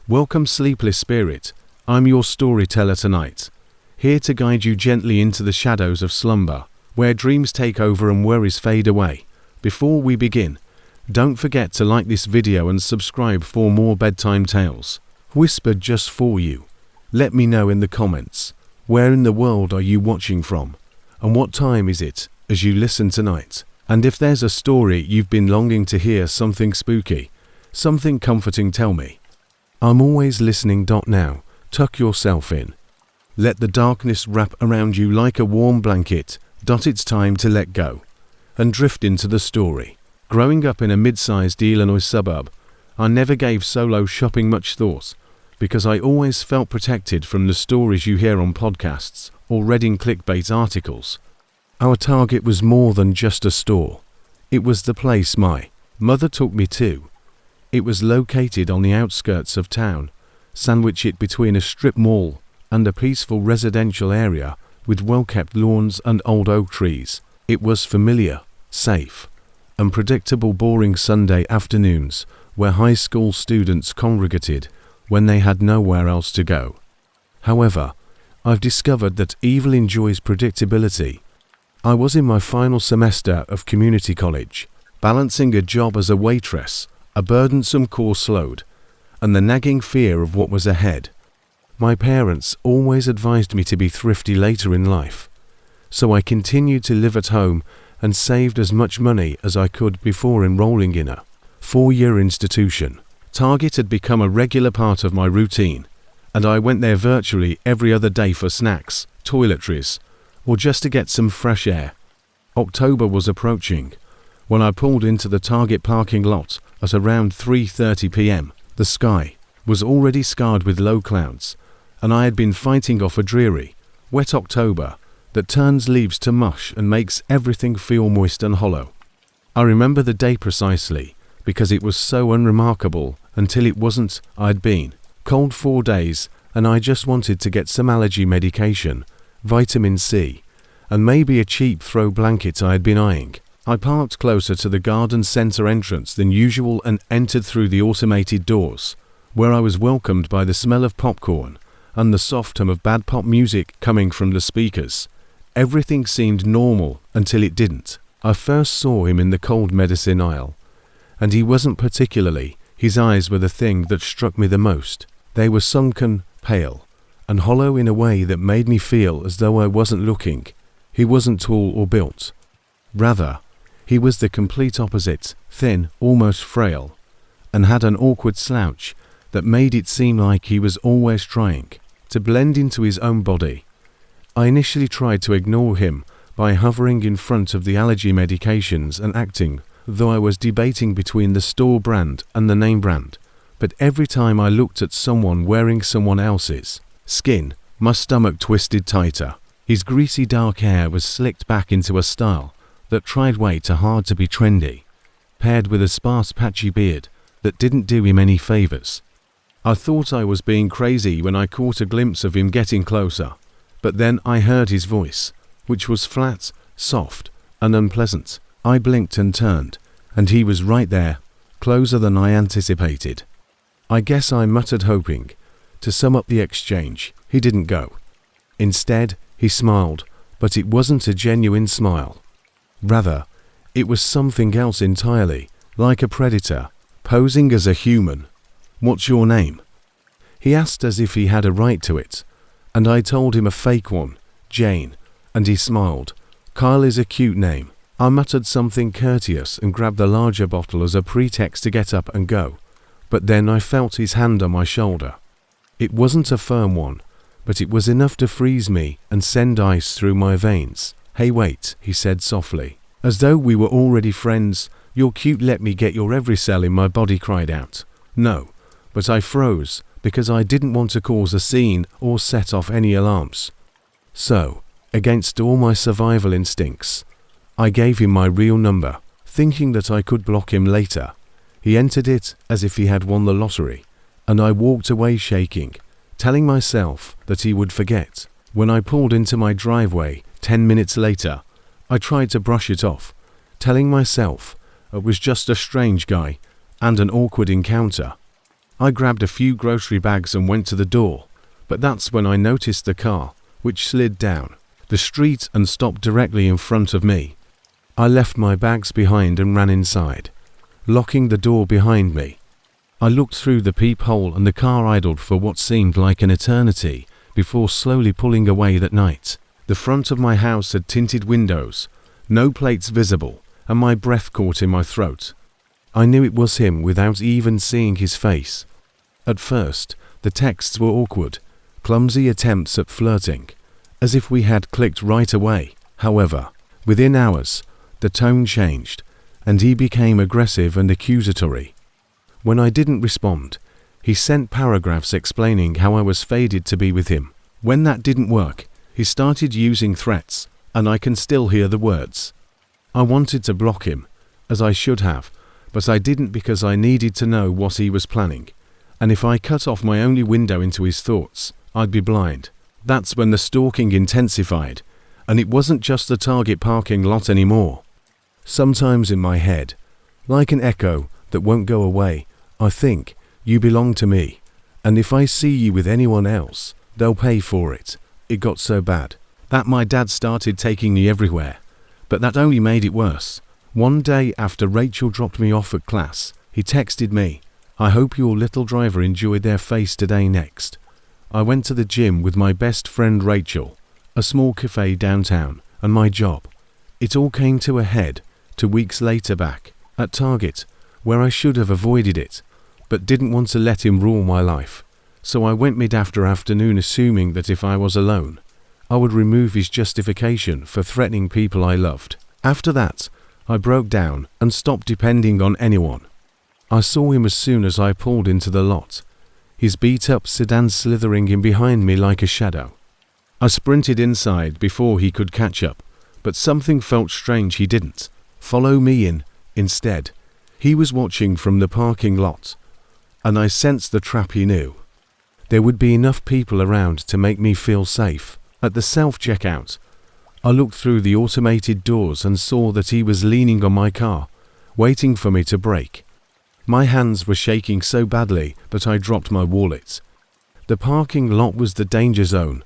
Welcome, sleepless spirit. I'm your storyteller tonight, here to guide you gently into the shadows of slumber, where dreams take over and worries fade away. Before we begin, don't forget to like this video and subscribe for more bedtime tales, whispered just for you. Let me know in the comments, where in the world are you watching from, and what time is it as you listen tonight? And if there's a story you've been longing to hear, something spooky, something comforting, tell me. I'm always listening. Now, tuck yourself in. Let the darkness wrap around you like a warm blanket. It's time to let go and drift into the story. Growing up in a mid-sized Illinois suburb, I never gave solo shopping much thought, because I always felt protected from the stories you hear on podcasts or read in clickbait articles. Our target was more than just a store. It was the place my mother took me to. It was located on the outskirts of town, sandwiched between a strip mall and a peaceful residential area with well-kept lawns and old oak trees. It was familiar, safe, and predictable. Boring Sunday afternoons where high school students congregated when they had nowhere else to go. However, I've discovered that evil enjoys predictability. I was in my final semester of community college, balancing a job as a waitress, a burdensome course load, and the nagging fear of what was ahead. My parents always advised me to be thrifty later in life, so I continued to live at home and saved as much money as I could before enrolling in a 4-year institution. Target had become a regular part of my routine, and I went there virtually every other day for snacks, toiletries, or just to get some fresh air. October was approaching when I pulled into the Target parking lot at around 3:30 p.m. The sky was already scarred with low clouds, and I had been fighting off a dreary, wet October that turns leaves to mush and makes everything feel moist and hollow. I remember the day precisely because it was so unremarkable until it wasn't. I'd been cold 4 days and I just wanted to get some allergy medication, vitamin C, and maybe a cheap throw blanket I had been eyeing. I parked closer to the garden center entrance than usual and entered through the automated doors, where I was welcomed by the smell of popcorn and the soft hum of bad pop music coming from the speakers. Everything seemed normal until it didn't. I first saw him in the cold medicine aisle, and he wasn't particularly. His eyes were the thing that struck me the most. They were sunken, pale, and hollow in a way that made me feel as though I wasn't looking. He wasn't tall or built. Rather, he was the complete opposite, thin, almost frail, and had an awkward slouch that made it seem like he was always trying to blend into his own body. I initially tried to ignore him by hovering in front of the allergy medications and acting though I was debating between the store brand and the name brand, but every time I looked at someone wearing someone else's skin, my stomach twisted tighter. His greasy dark hair was slicked back into a style that tried way too hard to be trendy, paired with a sparse patchy beard that didn't do him any favors. I thought I was being crazy when I caught a glimpse of him getting closer, but then I heard his voice, which was flat, soft, and unpleasant. I blinked and turned, and he was right there, closer than I anticipated. I guess I muttered, hoping to sum up the exchange. He didn't go. Instead, he smiled, but it wasn't a genuine smile. Rather, it was something else entirely, like a predator, posing as a human. "What's your name?" he asked as if he had a right to it, and I told him a fake one, Jane, and he smiled. "Kyle is a cute name." I muttered something courteous and grabbed the larger bottle as a pretext to get up and go, but then I felt his hand on my shoulder. It wasn't a firm one, but it was enough to freeze me and send ice through my veins. "Hey, wait," he said softly, as though we were already friends. "You're cute, let me get your every cell in my body," cried out. No, but I froze because I didn't want to cause a scene or set off any alarms. So, against all my survival instincts, I gave him my real number, thinking that I could block him later. He entered it as if he had won the lottery, and I walked away shaking, telling myself that he would forget. When I pulled into my driveway 10 minutes later, I tried to brush it off, telling myself it was just a strange guy and an awkward encounter. I grabbed a few grocery bags and went to the door, but that's when I noticed the car, which slid down the street and stopped directly in front of me. I left my bags behind and ran inside, locking the door behind me. I looked through the peephole and the car idled for what seemed like an eternity before slowly pulling away that night. The front of my house had tinted windows, no plates visible, and my breath caught in my throat. I knew it was him without even seeing his face. At first, the texts were awkward, clumsy attempts at flirting, as if we had clicked right away. However, within hours, the tone changed, and he became aggressive and accusatory. When I didn't respond, he sent paragraphs explaining how I was fated to be with him. When that didn't work, he started using threats, and I can still hear the words. I wanted to block him, as I should have, but I didn't because I needed to know what he was planning, and if I cut off my only window into his thoughts, I'd be blind. That's when the stalking intensified, and it wasn't just the Target parking lot anymore. Sometimes in my head, like an echo that won't go away, I think, you belong to me, and if I see you with anyone else, they'll pay for it. It got so bad that my dad started taking me everywhere, but that only made it worse. One day after Rachel dropped me off at class, he texted me, "I hope your little driver enjoyed their face today next." I went to the gym with my best friend Rachel, a small cafe downtown, and my job. It all came to a head 2 weeks later back at Target, where I should have avoided it, but didn't want to let him rule my life. So I went mid-afternoon assuming that if I was alone, I would remove his justification for threatening people I loved. After that, I broke down and stopped depending on anyone. I saw him as soon as I pulled into the lot, his beat-up sedan slithering in behind me like a shadow. I sprinted inside before he could catch up, but something felt strange. He didn't follow me in. Instead, he was watching from the parking lot, and I sensed the trap he knew. There would be enough people around to make me feel safe. At the self-checkout, I looked through the automated doors and saw that he was leaning on my car, waiting for me to brake. My hands were shaking so badly that I dropped my wallet. The parking lot was the danger zone.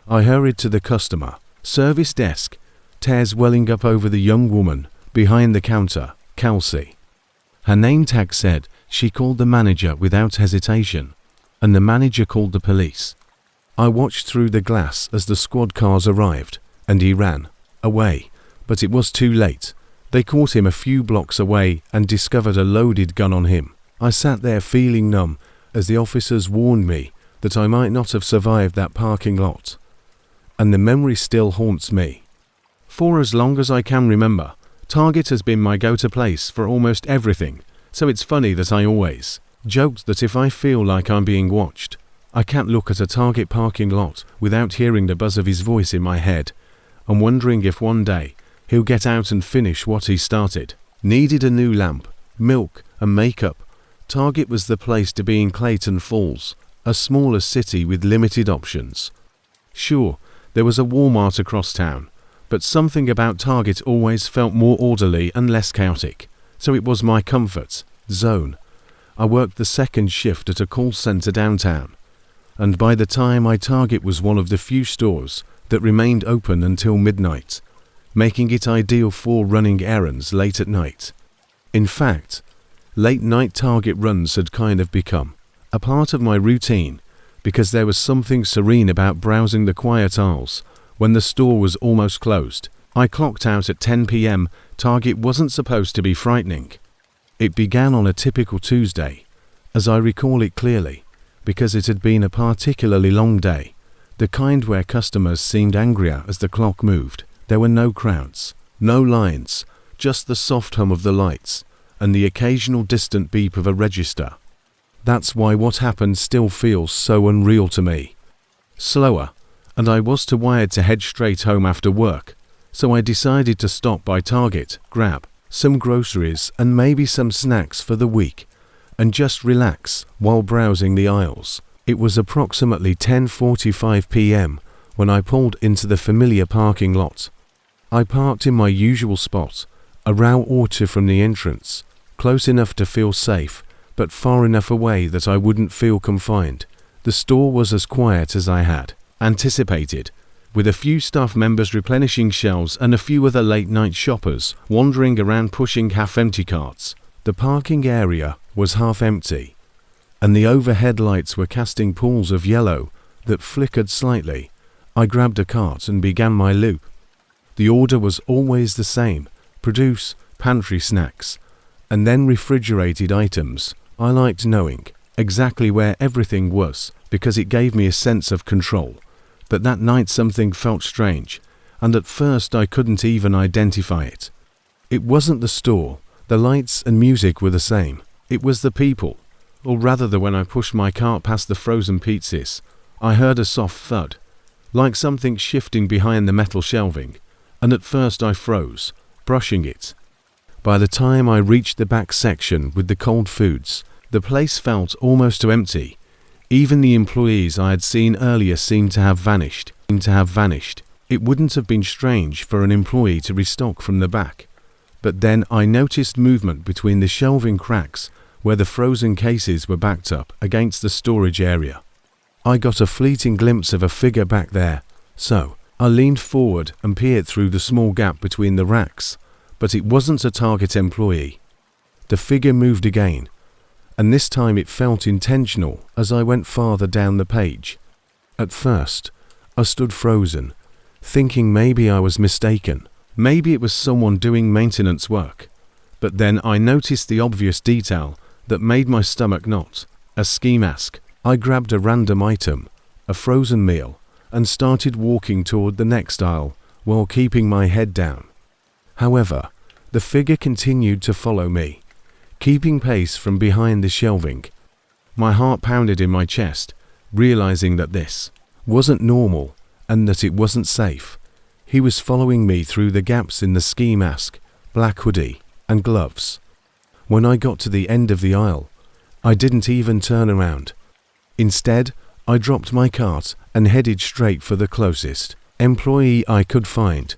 I hurried to the customer service desk, tears welling up over the young woman behind the counter, Kelsey. Her name tag said she called the manager without hesitation, and the manager called the police. I watched through the glass as the squad cars arrived, and he ran away, but it was too late. They caught him a few blocks away and discovered a loaded gun on him. I sat there feeling numb as the officers warned me that I might not have survived that parking lot. And the memory still haunts me. For as long as I can remember, Target has been my go-to place for almost everything, so it's funny that I always joked that if I feel like I'm being watched, I can't look at a Target parking lot without hearing the buzz of his voice in my head and wondering if one day he'll get out and finish what he started. Needed a new lamp, milk, and makeup. Target was the place to be in Clayton Falls, a smaller city with limited options. Sure, there was a Walmart across town, but something about Target always felt more orderly and less chaotic, so it was my comfort zone. I worked the second shift at a call center downtown, and by the time Target was one of the few stores that remained open until midnight, making it ideal for running errands late at night. In fact, late-night Target runs had kind of become a part of my routine because there was something serene about browsing the quiet aisles when the store was almost closed. I clocked out at 10 p.m. Target wasn't supposed to be frightening. It began on a typical Tuesday, as I recall it clearly, because it had been a particularly long day, the kind where customers seemed angrier as the clock moved. There were no crowds, no lines, just the soft hum of the lights and the occasional distant beep of a register. That's why what happened still feels so unreal to me. Slower, and I was too wired to head straight home after work, so I decided to stop by Target, grab some groceries and maybe some snacks for the week, and just relax while browsing the aisles. It was approximately 10:45 p.m. when I pulled into the familiar parking lot. I parked in my usual spot, a row or two from the entrance, close enough to feel safe, but far enough away that I wouldn't feel confined. The store was as quiet as I had anticipated, with a few staff members replenishing shelves and a few other late-night shoppers wandering around pushing half-empty carts. The parking area was half empty, and the overhead lights were casting pools of yellow that flickered slightly. I grabbed a cart and began my loop. The order was always the same: produce, pantry snacks, and then refrigerated items. I liked knowing exactly where everything was because it gave me a sense of control. But that night something felt strange, and at first I couldn't even identify it. It wasn't the store. The lights and music were the same. It was the people. Or rather, when I pushed my cart past the frozen pizzas, I heard a soft thud, like something shifting behind the metal shelving, and at first I froze, brushing it. By the time I reached the back section with the cold foods, the place felt almost empty. Even the employees I had seen earlier seemed to have vanished. It wouldn't have been strange for an employee to restock from the back. But then I noticed movement between the shelving cracks where the frozen cases were backed up against the storage area. I got a fleeting glimpse of a figure back there, so I leaned forward and peered through the small gap between the racks, but it wasn't a target employee. The figure moved again, and this time it felt intentional as I went farther down the page. At first, I stood frozen, thinking maybe I was mistaken. Maybe it was someone doing maintenance work. But then I noticed the obvious detail that made my stomach knot: a ski mask. I grabbed a random item, a frozen meal, and started walking toward the next aisle while keeping my head down. However, the figure continued to follow me, keeping pace from behind the shelving. My heart pounded in my chest, realizing that this wasn't normal and that it wasn't safe. He was following me through the gaps in the ski mask, black hoodie, and gloves. When I got to the end of the aisle, I didn't even turn around. Instead, I dropped my cart and headed straight for the closest employee I could find,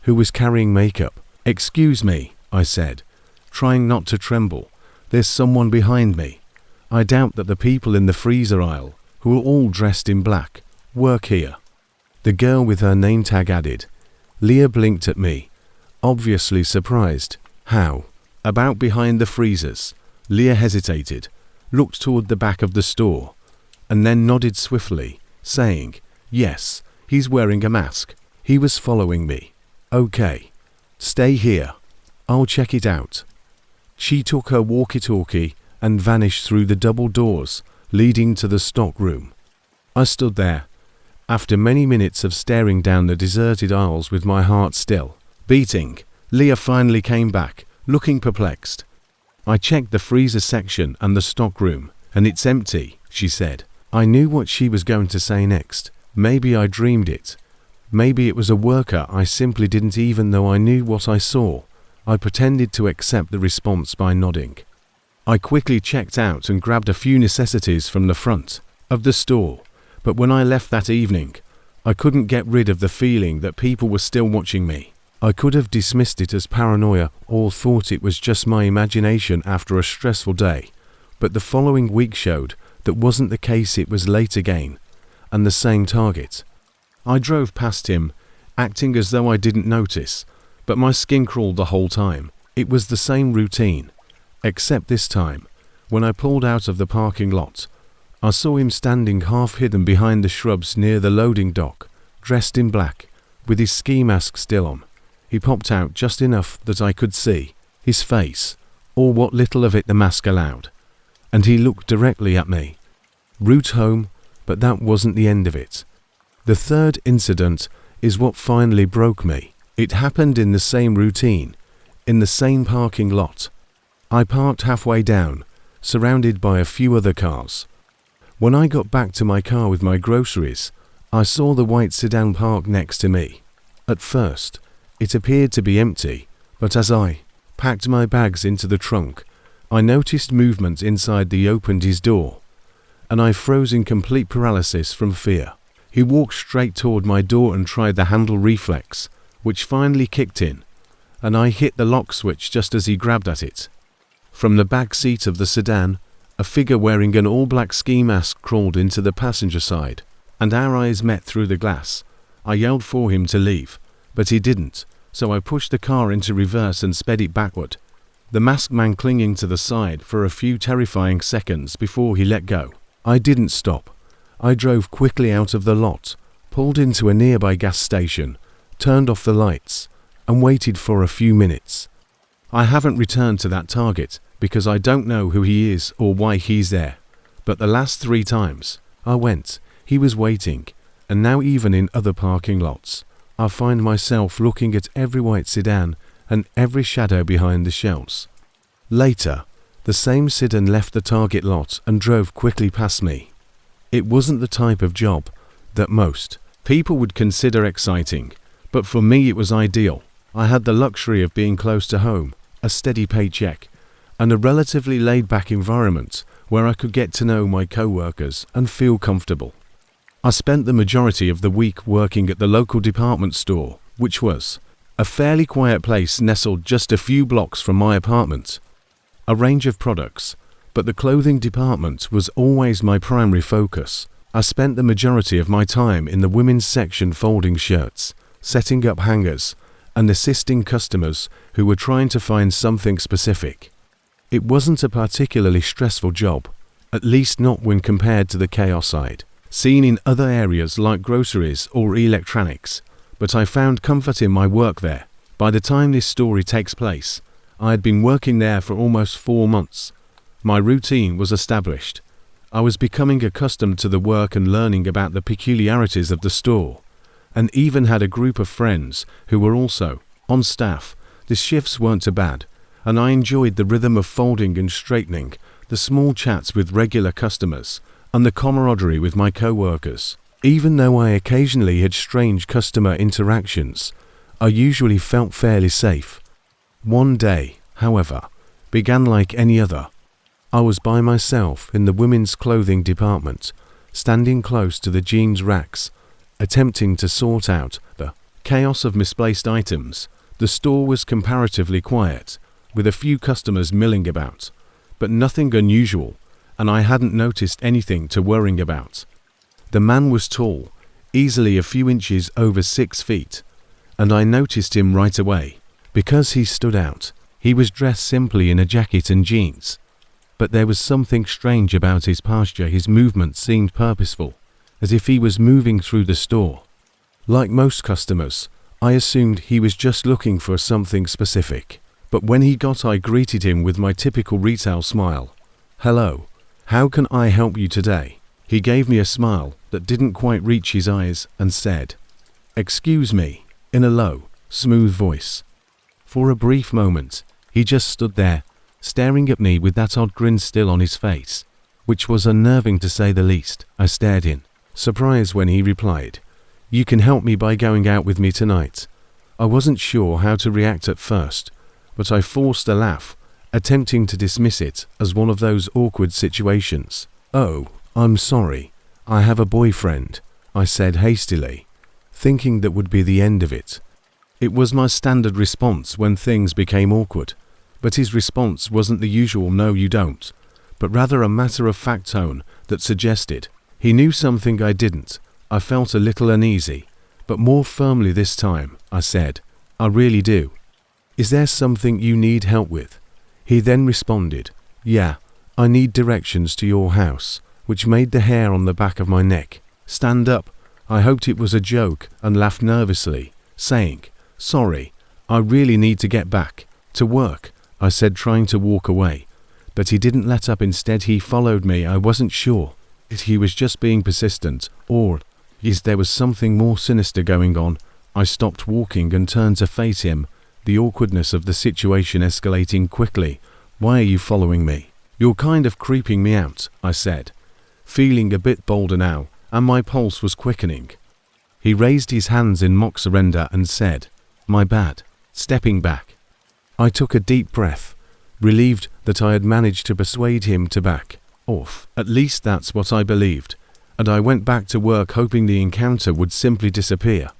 who was carrying makeup. "Excuse me," I said, trying not to tremble. "There's someone behind me. I doubt that the people in the freezer aisle, who are all dressed in black, work here." The girl with her name tag added. Leah blinked at me, obviously surprised. "How about behind the freezers?" Leah hesitated, looked toward the back of the store, and then nodded swiftly, saying, "Yes, he's wearing a mask. He was following me." "Okay, stay here. I'll check it out." She took her walkie-talkie and vanished through the double doors leading to the stock room. I stood there, after many minutes of staring down the deserted aisles with my heart still beating. Leah finally came back, looking perplexed. "I checked the freezer section and the stock room, and it's empty," she said. I knew what she was going to say next. Maybe I dreamed it. Maybe it was a worker I simply didn't even know I knew what I saw. I pretended to accept the response by nodding. I quickly checked out and grabbed a few necessities from the front of the store. But when I left that evening, I couldn't get rid of the feeling that people were still watching me. I could have dismissed it as paranoia or thought it was just my imagination after a stressful day, but the following week showed that wasn't the case. It was late again, and the same target. I drove past him, acting as though I didn't notice, but my skin crawled the whole time. It was the same routine, except this time, when I pulled out of the parking lot, I saw him standing half hidden behind the shrubs near the loading dock, dressed in black, with his ski mask still on. He popped out just enough that I could see his face, or what little of it the mask allowed, and he looked directly at me. Route home, but that wasn't the end of it. The third incident is what finally broke me. It happened in the same routine, in the same parking lot. I parked halfway down, surrounded by a few other cars. When I got back to my car with my groceries, I saw the white sedan parked next to me. At first, it appeared to be empty, but as I packed my bags into the trunk, I noticed movement inside. He opened his door, and I froze in complete paralysis from fear. He walked straight toward my door and tried the handle reflex, which finally kicked in, and I hit the lock switch just as he grabbed at it. From the back seat of the sedan, a A figure wearing an all-black ski mask crawled into the passenger side, and our eyes met through the glass. I yelled for him to leave, but he didn't, so I pushed the car into reverse and sped it backward, the masked man clinging to the side for a few terrifying seconds before he let go. I didn't stop. I drove quickly out of the lot, pulled into a nearby gas station, turned off the lights, and waited for a few minutes. I haven't returned to that target because I don't know who he is or why he's there, but the last 3 times I went, he was waiting, and now even in other parking lots, I find myself looking at every white sedan and every shadow behind the shells. Later, the same sedan left the target lot and drove quickly past me. It wasn't the type of job that most people would consider exciting, but for me it was ideal. I had the luxury of being close to home, a steady paycheck, and a relatively laid-back environment where I could get to know my co-workers and feel comfortable. I spent the majority of the week working at the local department store, which was a fairly quiet place nestled just a few blocks from my apartment. A range of products, but the clothing department was always my primary focus. I spent the majority of my time in the women's section folding shirts, setting up hangers, and assisting customers who were trying to find something specific. It wasn't a particularly stressful job, at least not when compared to the chaos side seen in other areas like groceries or electronics, but I found comfort in my work there. By the time this story takes place, I had been working there for almost 4 months. My routine was established. I was becoming accustomed to the work and learning about the peculiarities of the store, and even had a group of friends who were also on staff. The shifts weren't too bad, and I enjoyed the rhythm of folding and straightening, the small chats with regular customers, and the camaraderie with my co-workers. Even though I occasionally had strange customer interactions, I usually felt fairly safe. One day, however, began like any other. I was by myself in the women's clothing department, standing close to the jeans racks, attempting to sort out the chaos of misplaced items. The store was comparatively quiet, with a few customers milling about, but nothing unusual, and I hadn't noticed anything to worry about. The man was tall, easily a few inches over 6 feet, and I noticed him right away, because he stood out. He was dressed simply in a jacket and jeans, but there was something strange about his posture. His movement seemed purposeful, as if he was moving through the store. Like most customers, I assumed he was just looking for something specific, but when he got, I greeted him with my typical retail smile. "Hello, how can I help you today?" He gave me a smile that didn't quite reach his eyes and said, "Excuse me," in a low, smooth voice. For a brief moment, he just stood there, staring at me with that odd grin still on his face, which was unnerving to say the least. I stared in surprise when he replied, "You can help me by going out with me tonight." I wasn't sure how to react at first, but I forced a laugh, attempting to dismiss it as one of those awkward situations. "Oh, I'm sorry. I have a boyfriend," I said hastily, thinking that would be the end of it. It was my standard response when things became awkward, but his response wasn't the usual "no you don't," but rather a matter-of-fact tone that suggested he knew something I didn't. I felt a little uneasy, but more firmly this time, I said, "I really do. Is there something you need help with?" He then responded, "Yeah, I need directions to your house," which made the hair on the back of my neck stand up. I hoped it was a joke and laughed nervously, saying, "Sorry, I really need to get back to work," I said, trying to walk away, but he didn't let up. Instead, he followed me. I wasn't sure if he was just being persistent or if there was something more sinister going on. I stopped walking and turned to face him, the awkwardness of the situation escalating quickly. "Why are you following me? You're kind of creeping me out," I said, feeling a bit bolder now, and my pulse was quickening. He raised his hands in mock surrender and said, "My bad," stepping back. I took a deep breath, relieved that I had managed to persuade him to back off. At least that's what I believed, and I went back to work hoping the encounter would simply disappear.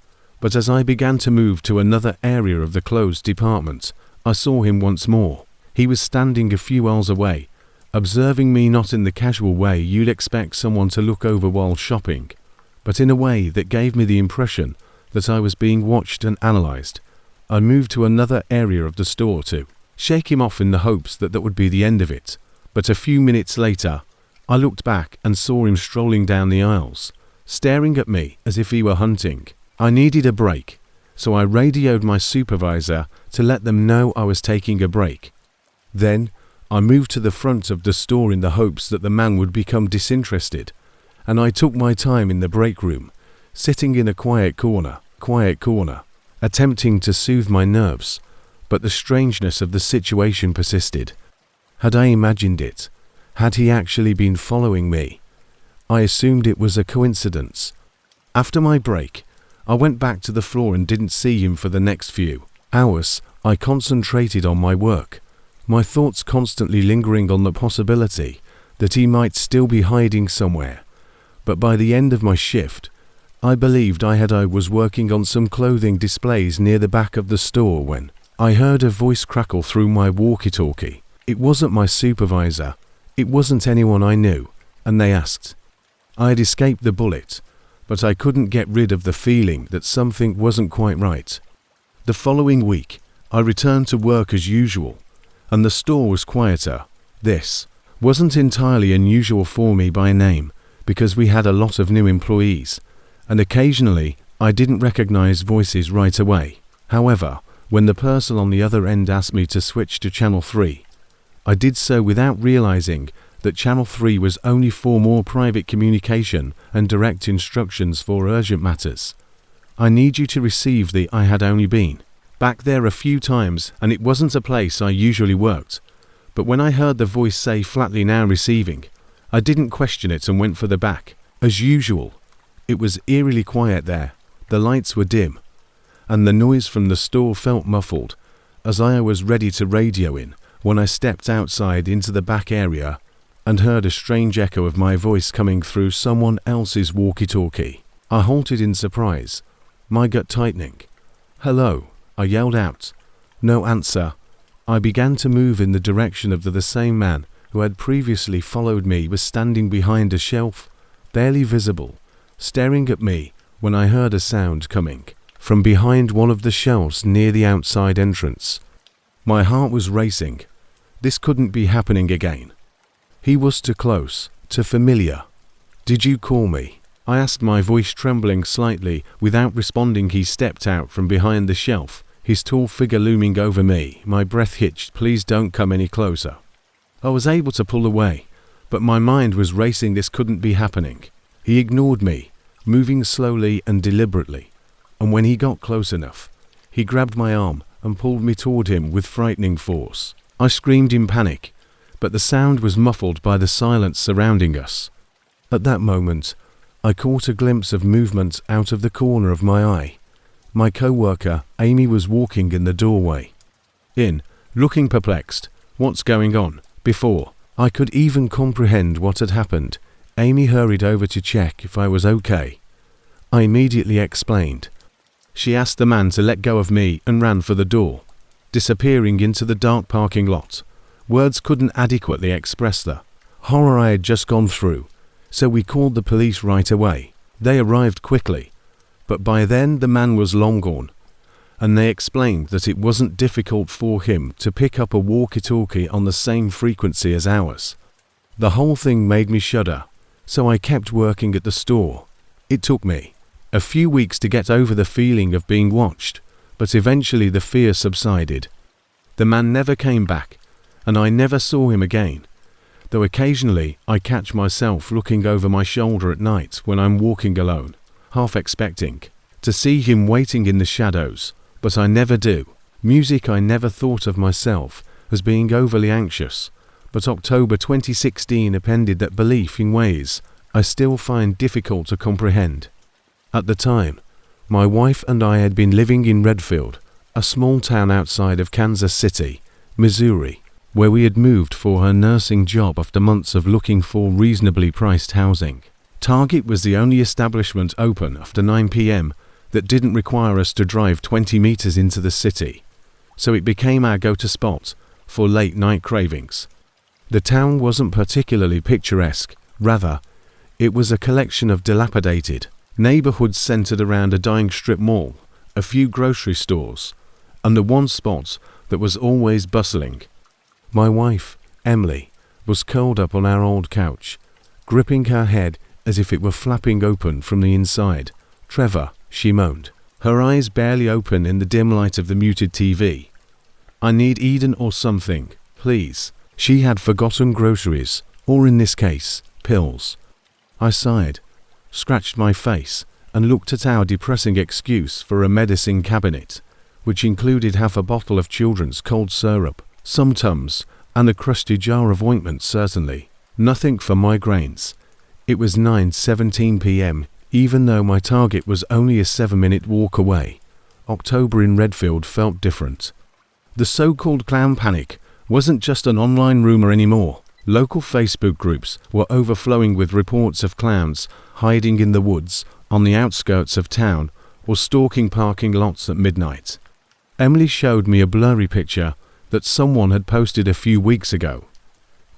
But as I began to move to another area of the clothes department, I saw him once more. He was standing a few aisles away, observing me not in the casual way you'd expect someone to look over while shopping, but in a way that gave me the impression that I was being watched and analysed. I moved to another area of the store to shake him off in the hopes that that would be the end of it, but a few minutes later, I looked back and saw him strolling down the aisles, staring at me as if he were hunting. I needed a break, so I radioed my supervisor to let them know I was taking a break. Then, I moved to the front of the store in the hopes that the man would become disinterested, and I took my time in the break room, sitting in a quiet corner, attempting to soothe my nerves, but the strangeness of the situation persisted. Had I imagined it? Had he actually been following me? I assumed it was a coincidence. After my break, I went back to the floor and didn't see him for the next few hours. I concentrated on my work, my thoughts constantly lingering on the possibility that he might still be hiding somewhere. But by the end of my shift, I believed I was working on some clothing displays near the back of the store when I heard a voice crackle through my walkie-talkie. It wasn't my supervisor, it wasn't anyone I knew, and they asked. I had escaped the bullet, but I couldn't get rid of the feeling that something wasn't quite right. The following week, I returned to work as usual, and the store was quieter. This wasn't entirely unusual for me by name, because we had a lot of new employees, and occasionally I didn't recognize voices right away. However, when the person on the other end asked me to switch to Channel 3, I did so without realizing that Channel 3 was only for more private communication and direct instructions for urgent matters. I need you to receive the I had only been back there a few times, and it wasn't a place I usually worked, but when I heard the voice say flatly now receiving, I didn't question it and went for the back. As usual, it was eerily quiet there, the lights were dim, and the noise from the store felt muffled as I was ready to radio in when I stepped outside into the back area and heard a strange echo of my voice coming through someone else's walkie-talkie. I halted in surprise, my gut tightening. "Hello," I yelled out. No answer. I began to move in the direction of the same man who had previously followed me was standing behind a shelf, barely visible, staring at me when I heard a sound coming from behind one of the shelves near the outside entrance. My heart was racing. This couldn't be happening again. He was too close, too familiar. "Did you call me?" I asked, my voice trembling slightly. Without responding, he stepped out from behind the shelf, his tall figure looming over me. My breath hitched. "Please don't come any closer." I was able to pull away, but my mind was racing. This couldn't be happening. He ignored me, moving slowly and deliberately, and when he got close enough, he grabbed my arm and pulled me toward him with frightening force. I screamed in panic, but the sound was muffled by the silence surrounding us. At that moment, I caught a glimpse of movement out of the corner of my eye. My co-worker, Amy, was walking in the doorway, looking perplexed. "What's going on?" Before I could even comprehend what had happened, Amy hurried over to check if I was okay. I immediately explained. She asked the man to let go of me and ran for the door, disappearing into the dark parking lot. Words couldn't adequately express the horror I had just gone through, so we called the police right away. They arrived quickly, but by then the man was long gone, and they explained that it wasn't difficult for him to pick up a walkie-talkie on the same frequency as ours. The whole thing made me shudder, so I kept working at the store. It took me a few weeks to get over the feeling of being watched, but eventually the fear subsided. The man never came back, and I never saw him again, though occasionally I catch myself looking over my shoulder at night when I'm walking alone, half expecting to see him waiting in the shadows, but I never do. Music. I never thought of myself as being overly anxious, but October 2016 appended that belief in ways I still find difficult to comprehend. At the time, my wife and I had been living in Redfield, a small town outside of Kansas City, Missouri, where we had moved for her nursing job after months of looking for reasonably priced housing. Target was the only establishment open after 9 p.m. that didn't require us to drive 20 meters into the city, so it became our go-to spot for late-night cravings. The town wasn't particularly picturesque, rather, it was a collection of dilapidated neighborhoods centered around a dying strip mall, a few grocery stores, and the one spot that was always bustling. My wife, Emily, was curled up on our old couch, gripping her head as if it were flapping open from the inside. "Trevor," she moaned, her eyes barely open in the dim light of the muted TV. "I need Eden or something, please." She had forgotten groceries, or in this case, pills. I sighed, scratched my face, and looked at our depressing excuse for a medicine cabinet, which included half a bottle of children's cold syrup, some Tums, and a crusty jar of ointment certainly. Nothing for migraines. It was 9:17 p.m, even though my target was only a 7-minute walk away. October in Redfield felt different. The so-called clown panic wasn't just an online rumor anymore. Local Facebook groups were overflowing with reports of clowns hiding in the woods on the outskirts of town or stalking parking lots at midnight. Emily showed me a blurry picture that someone had posted a few weeks ago.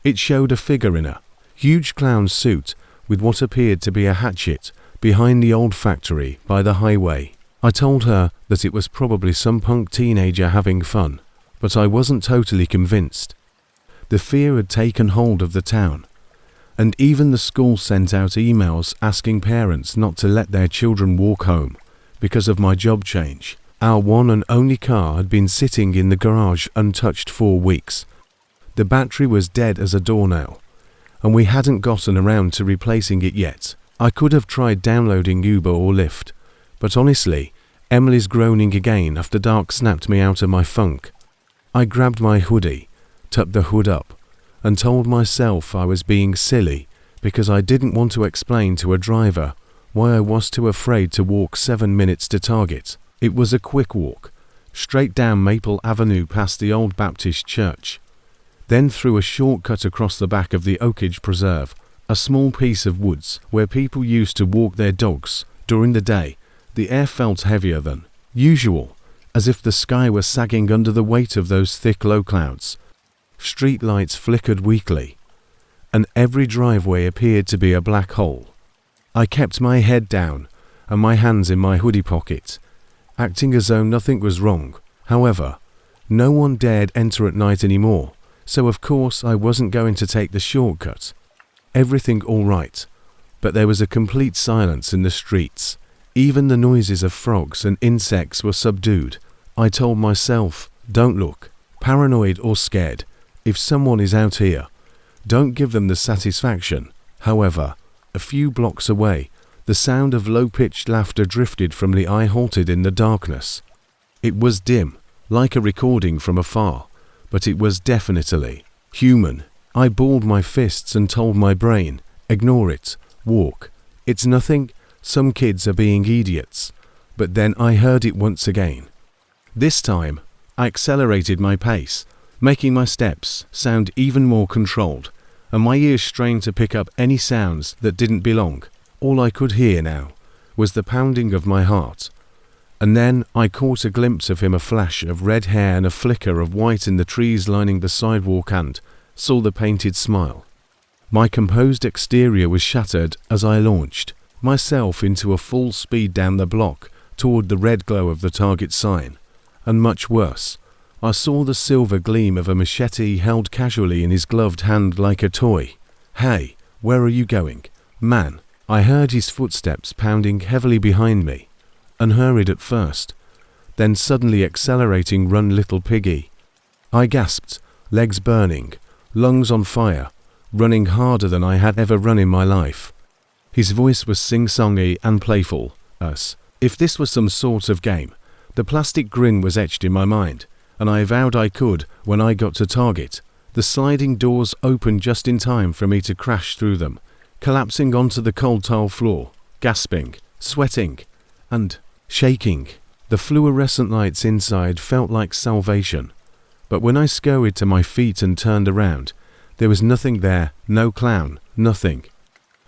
It showed a figure in a huge clown suit with what appeared to be a hatchet behind the old factory by the highway. I told her that it was probably some punk teenager having fun, but I wasn't totally convinced. The fear had taken hold of the town, and even the school sent out emails asking parents not to let their children walk home because of my job change. Our one and only car had been sitting in the garage untouched 4 weeks. The battery was dead as a doornail, and we hadn't gotten around to replacing it yet. I could have tried downloading Uber or Lyft, but honestly, Emily's groaning again after dark snapped me out of my funk. I grabbed my hoodie, tucked the hood up, and told myself I was being silly because I didn't want to explain to a driver why I was too afraid to walk 7 minutes to Target. It was a quick walk, straight down Maple Avenue past the old Baptist church, then through a shortcut across the back of the Oakage Preserve, a small piece of woods where people used to walk their dogs. During the day, the air felt heavier than usual, as if the sky were sagging under the weight of those thick low clouds. Street lights flickered weakly, and every driveway appeared to be a black hole. I kept my head down and my hands in my hoodie pocket, acting as though nothing was wrong. However, no one dared enter at night anymore, so of course I wasn't going to take the shortcut. Everything all right, but there was a complete silence in the streets. Even the noises of frogs and insects were subdued. I told myself, don't look, paranoid or scared. If someone is out here, don't give them the satisfaction. However, a few blocks away, the sound of low-pitched laughter drifted from the eye halted in the darkness. It was dim, like a recording from afar, but it was definitely human. I balled my fists and told my brain, ignore it, walk. It's nothing, some kids are being idiots. But then I heard it once again. This time, I accelerated my pace, making my steps sound even more controlled, and my ears strained to pick up any sounds that didn't belong. All I could hear now was the pounding of my heart. And then I caught a glimpse of him, a flash of red hair and a flicker of white in the trees lining the sidewalk, and saw the painted smile. My composed exterior was shattered as I launched myself into a full speed down the block toward the red glow of the Target sign. And much worse, I saw the silver gleam of a machete held casually in his gloved hand like a toy. Hey, where are you going, man? I heard his footsteps pounding heavily behind me, unhurried at first, then suddenly accelerating. Run, little piggy. I gasped, legs burning, lungs on fire, running harder than I had ever run in my life. His voice was sing-songy and playful, as if this was some sort of game. The plastic grin was etched in my mind, and I vowed I could when I got to Target. The sliding doors opened just in time for me to crash through them, collapsing onto the cold tile floor, gasping, sweating, and shaking. The fluorescent lights inside felt like salvation, but when I scurried to my feet and turned around, there was nothing there, no clown, nothing.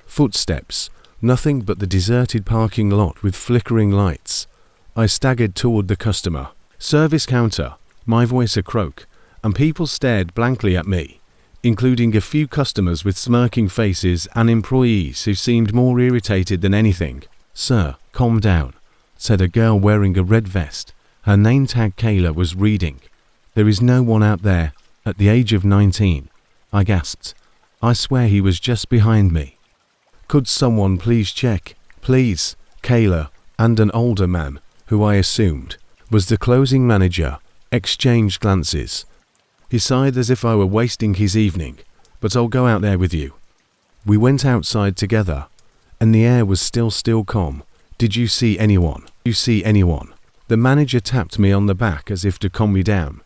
Footsteps, nothing but the deserted parking lot with flickering lights. I staggered toward the customer service counter, my voice a croak, and people stared blankly at me. including a few customers with smirking faces and employees who seemed more irritated than anything. "Sir, calm down," said a girl wearing a red vest. Her name tag Kayla was reading. "There is no one out there at the age of 19. I gasped. "I swear he was just behind me." "Could someone please check? Please?" Kayla and an older man, who I assumed was the closing manager, exchanged glances. He sighed as if I were wasting his evening. "But I'll go out there with you." We went outside together, and the air was still calm. "Did you see anyone? You see anyone?" The manager tapped me on the back as if to calm me down,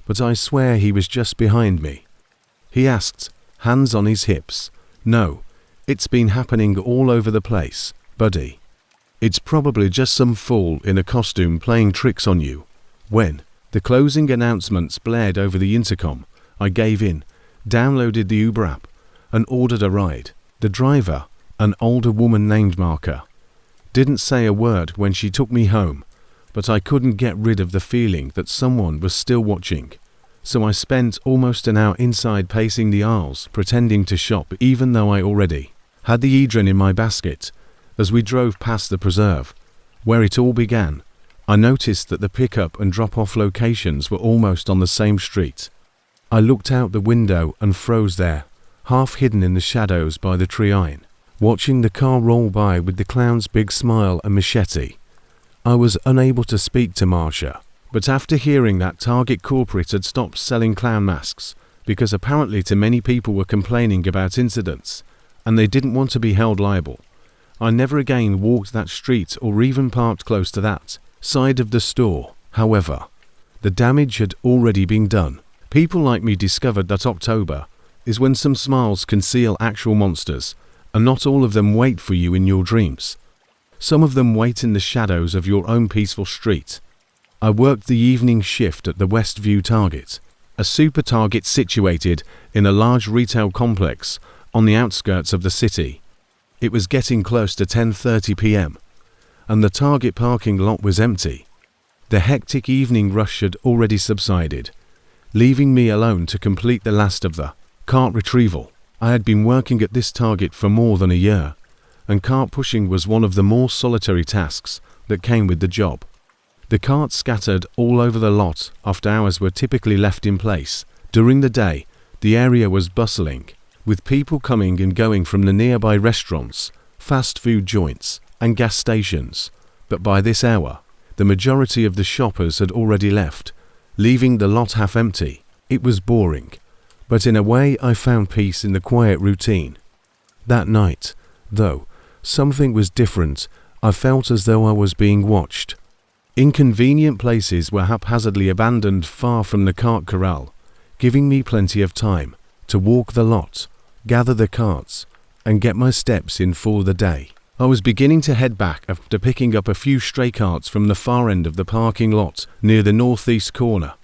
but I swear he was just behind me. He asked, hands on his hips. "No, it's been happening all over the place, buddy. It's probably just some fool in a costume playing tricks on you." When the closing announcements blared over the intercom, I gave in, downloaded the Uber app, and ordered a ride. The driver, an older woman named Marka, didn't say a word when she took me home, but I couldn't get rid of the feeling that someone was still watching. So I spent almost an hour inside pacing the aisles, pretending to shop even though I already had the Edrin in my basket. As we drove past the preserve, where it all began, I noticed that the pickup and drop-off locations were almost on the same street. I looked out the window and froze there, half hidden in the shadows by the tree iron, watching the car roll by with the clown's big smile and machete. I was unable to speak to Marsha, but after hearing that Target corporate had stopped selling clown masks, because apparently too many people were complaining about incidents, and they didn't want to be held liable, I never again walked that street or even parked close to that side of the store. However, the damage had already been done. People like me discovered that October is when some smiles conceal actual monsters, and not all of them wait for you in your dreams. Some of them wait in the shadows of your own peaceful street. I worked the evening shift at the Westview Target, a super Target situated in a large retail complex on the outskirts of the city. It was getting close to 10:30 p.m. and the Target parking lot was empty. The hectic evening rush had already subsided, leaving me alone to complete the last of the cart retrieval. I had been working at this Target for more than a year, and cart pushing was one of the more solitary tasks that came with the job. The carts scattered all over the lot after hours were typically left in place. During the day, the area was bustling, with people coming and going from the nearby restaurants, fast food joints, and gas stations. But by this hour, the majority of the shoppers had already left, leaving the lot half empty. It was boring, but in a way I found peace in the quiet routine. That night, though, something was different. I felt as though I was being watched. Inconvenient places were haphazardly abandoned far from the cart corral, giving me plenty of time to walk the lot, gather the carts, and get my steps in for the day. I was beginning to head back after picking up a few stray carts from the far end of the parking lot near the northeast corner.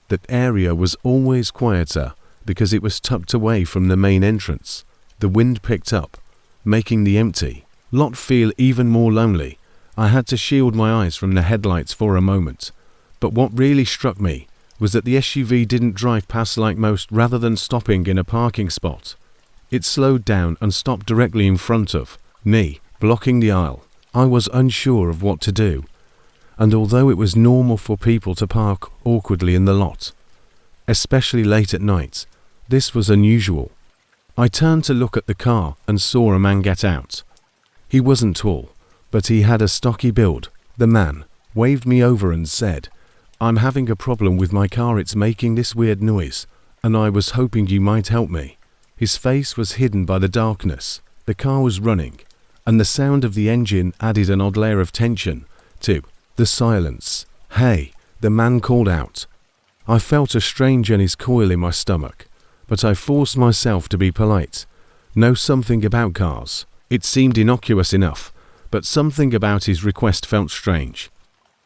That area was always quieter because it was tucked away from the main entrance. The wind picked up, making the empty lot feel even more lonely. I had to shield my eyes from the headlights for a moment, but what really struck me was that the SUV didn't drive past like most. Rather than stopping in a parking spot, it slowed down and stopped directly in front of me, blocking the aisle. I was unsure of what to do, and although it was normal for people to park awkwardly in the lot, especially late at night, this was unusual. I turned to look at the car and saw a man get out. He wasn't tall, but he had a stocky build. The man waved me over and said, "I'm having a problem with my car, it's making this weird noise, and I was hoping you might help me." His face was hidden by the darkness. The car was running, and the sound of the engine added an odd layer of tension to the silence. "Hey," the man called out. I felt a strange unease coil in my stomach, but I forced myself to be polite. Know something about cars. It seemed innocuous enough, but something about his request felt strange.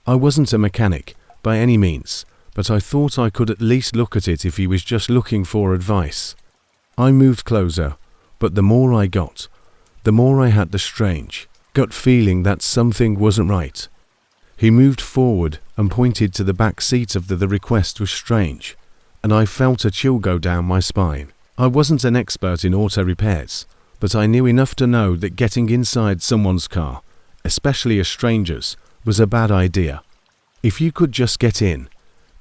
I wasn't a mechanic by any means, but I thought I could at least look at it if he was just looking for advice. I moved closer, but the more I got, the more I had the strange gut feeling that something wasn't right. He moved forward and pointed to the back seat of the request was strange, and I felt a chill go down my spine. I wasn't an expert in auto repairs, but I knew enough to know that getting inside someone's car, especially a stranger's, was a bad idea. If you could just get in,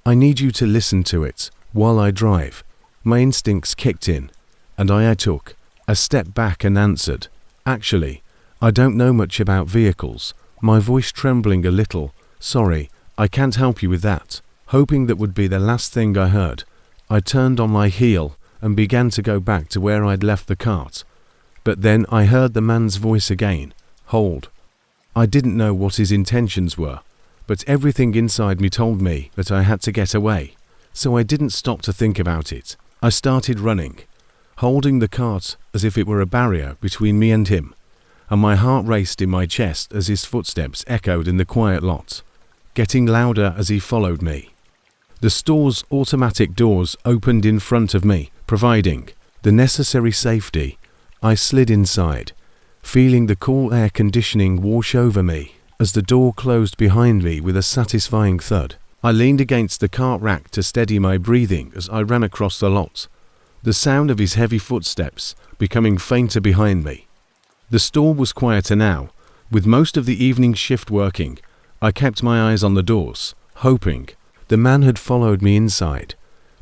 I need you to listen to it while I drive. My instincts kicked in, and I took a step back and answered, "Actually, I don't know much about vehicles," my voice trembling a little. "Sorry, I can't help you with that." Hoping that would be the last thing I heard, I turned on my heel and began to go back to where I'd left the cart. But then I heard the man's voice again. "Hold." I didn't know what his intentions were, but everything inside me told me that I had to get away, so I didn't stop to think about it. I started running, holding the cart as if it were a barrier between me and him, and my heart raced in my chest as his footsteps echoed in the quiet lot, getting louder as he followed me. The store's automatic doors opened in front of me, providing the necessary safety. I slid inside, feeling the cool air conditioning wash over me as the door closed behind me with a satisfying thud. I leaned against the cart rack to steady my breathing as I ran across the lot, the sound of his heavy footsteps becoming fainter behind me. The store was quieter now, with most of the evening shift working. I kept my eyes on the doors, hoping the man had followed me inside,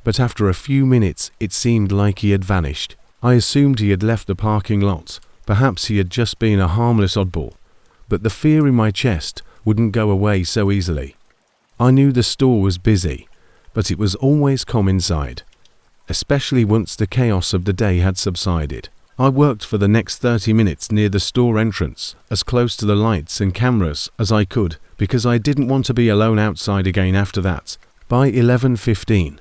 but after a few minutes it seemed like he had vanished. I assumed he had left the parking lot. Perhaps he had just been a harmless oddball, but the fear in my chest wouldn't go away so easily. I knew the store was busy, but it was always calm inside, especially once the chaos of the day had subsided. I worked for the next 30 minutes near the store entrance, as close to the lights and cameras as I could, because I didn't want to be alone outside again after that. By 11:15,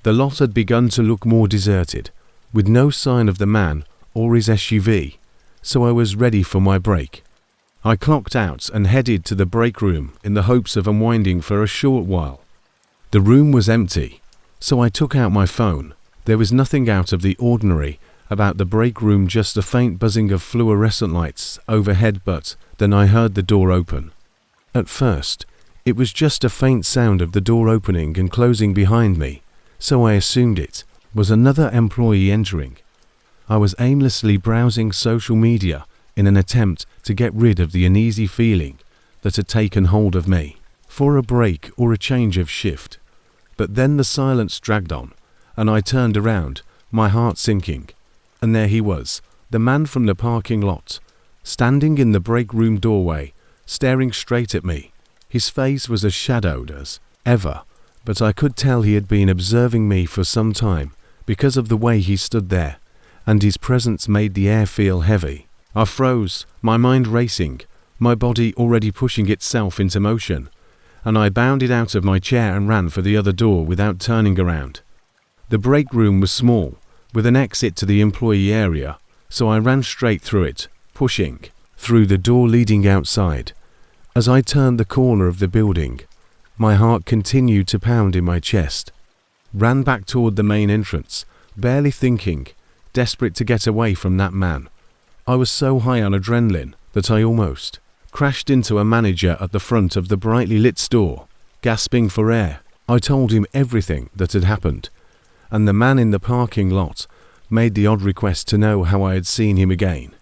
the lot had begun to look more deserted, with no sign of the man or his SUV, so I was ready for my break. I clocked out and headed to the break room in the hopes of unwinding for a short while. The room was empty, so I took out my phone. There was nothing out of the ordinary about the break room, just a faint buzzing of fluorescent lights overhead, but then I heard the door open. At first, it was just a faint sound of the door opening and closing behind me, so I assumed it was another employee entering. I was aimlessly browsing social media in an attempt to get rid of the uneasy feeling that had taken hold of me, for a break or a change of shift. But then the silence dragged on, and I turned around, my heart sinking. And there he was, the man from the parking lot, standing in the break room doorway, staring straight at me. His face was as shadowed as ever, but I could tell he had been observing me for some time because of the way he stood there, and his presence made the air feel heavy. I froze, my mind racing, my body already pushing itself into motion, and I bounded out of my chair and ran for the other door without turning around. The break room was small, with an exit to the employee area, so I ran straight through it, pushing through the door leading outside. As I turned the corner of the building, my heart continued to pound in my chest. Ran back toward the main entrance, barely thinking, desperate to get away from that man. I was so high on adrenaline that I almost crashed into a manager at the front of the brightly lit store, gasping for air. I told him everything that had happened, and the man in the parking lot made the odd request to know how I had seen him again.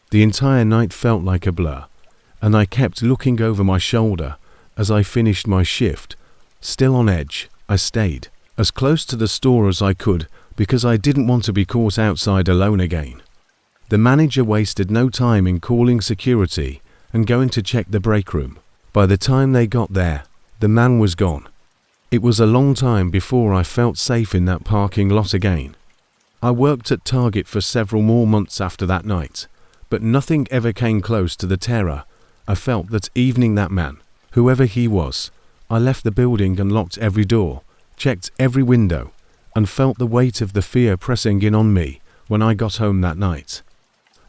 The entire night felt like a blur, and I kept looking over my shoulder as I finished my shift. Still on edge, I stayed as close to the store as I could because I didn't want to be caught outside alone again. The manager wasted no time in calling security and going to check the break room. By the time they got there, the man was gone. It was a long time before I felt safe in that parking lot again. I worked at Target for several more months after that night, but nothing ever came close to the terror I felt that evening. That man, whoever he was, I left the building and locked every door, checked every window, and felt the weight of the fear pressing in on me when I got home that night.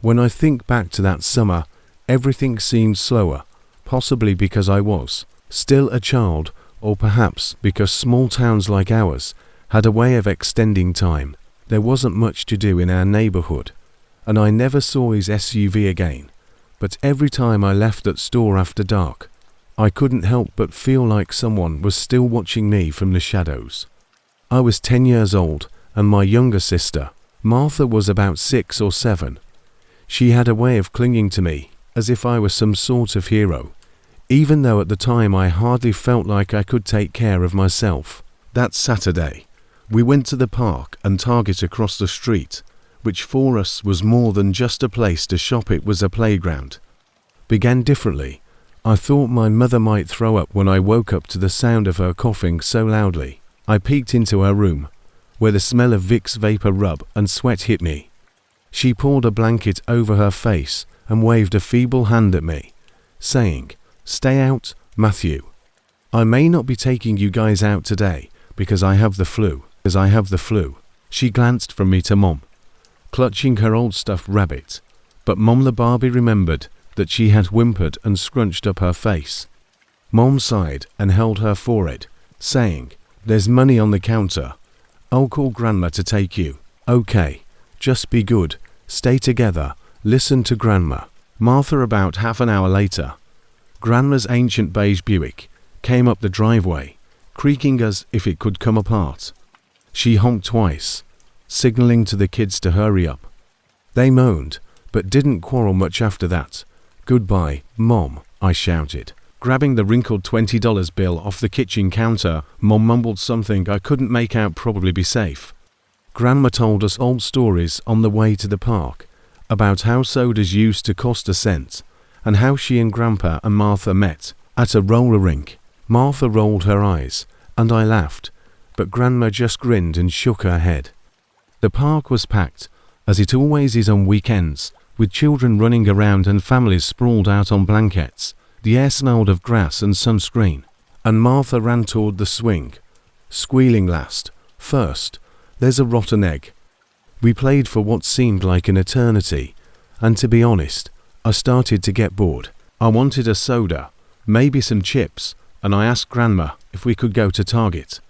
When I think back to that summer, everything seemed slower, possibly because I was still a child, or perhaps because small towns like ours had a way of extending time. There wasn't much to do in our neighborhood, and I never saw his SUV again, but every time I left that store after dark, I couldn't help but feel like someone was still watching me from the shadows. I was 10 years old, and my younger sister, Martha was about 6 or 7. She had a way of clinging to me, as if I was some sort of hero, even though at the time I hardly felt like I could take care of myself. That Saturday, we went to the park and Target across the street, which for us was more than just a place to shop, it was a playground. Began differently. I thought my mother might throw up when I woke up to the sound of her coughing so loudly. I peeked into her room, where the smell of Vicks vapor rub and sweat hit me. She pulled a blanket over her face and waved a feeble hand at me, saying, "Stay out, Matthew. I may not be taking you guys out today because I have the flu. She glanced from me to Mom, clutching her old stuffed rabbit, but Mom the Barbie remembered that she had whimpered and scrunched up her face. Mom sighed and held her forehead, saying, "There's money on the counter. I'll call Grandma to take you. Okay, just be good, stay together, listen to Grandma." Martha, about half an hour later, Grandma's ancient beige Buick came up the driveway, creaking as if it could come apart. She honked twice, signaling to the kids to hurry up. They moaned, but didn't quarrel much after that. "Goodbye, Mom," I shouted. Grabbing the wrinkled $20 bill off the kitchen counter, Mom mumbled something I couldn't make out, probably be safe. Grandma told us old stories on the way to the park about how sodas used to cost a cent and how she and Grandpa and Martha met at a roller rink. Martha rolled her eyes and I laughed, but Grandma just grinned and shook her head. The park was packed, as it always is on weekends, with children running around and families sprawled out on blankets. The air smelled of grass and sunscreen, and Martha ran toward the swing, squealing last. "First, there's a rotten egg." We played for what seemed like an eternity, and to be honest, I started to get bored. I wanted a soda, maybe some chips, and I asked Grandma if we could go to Target.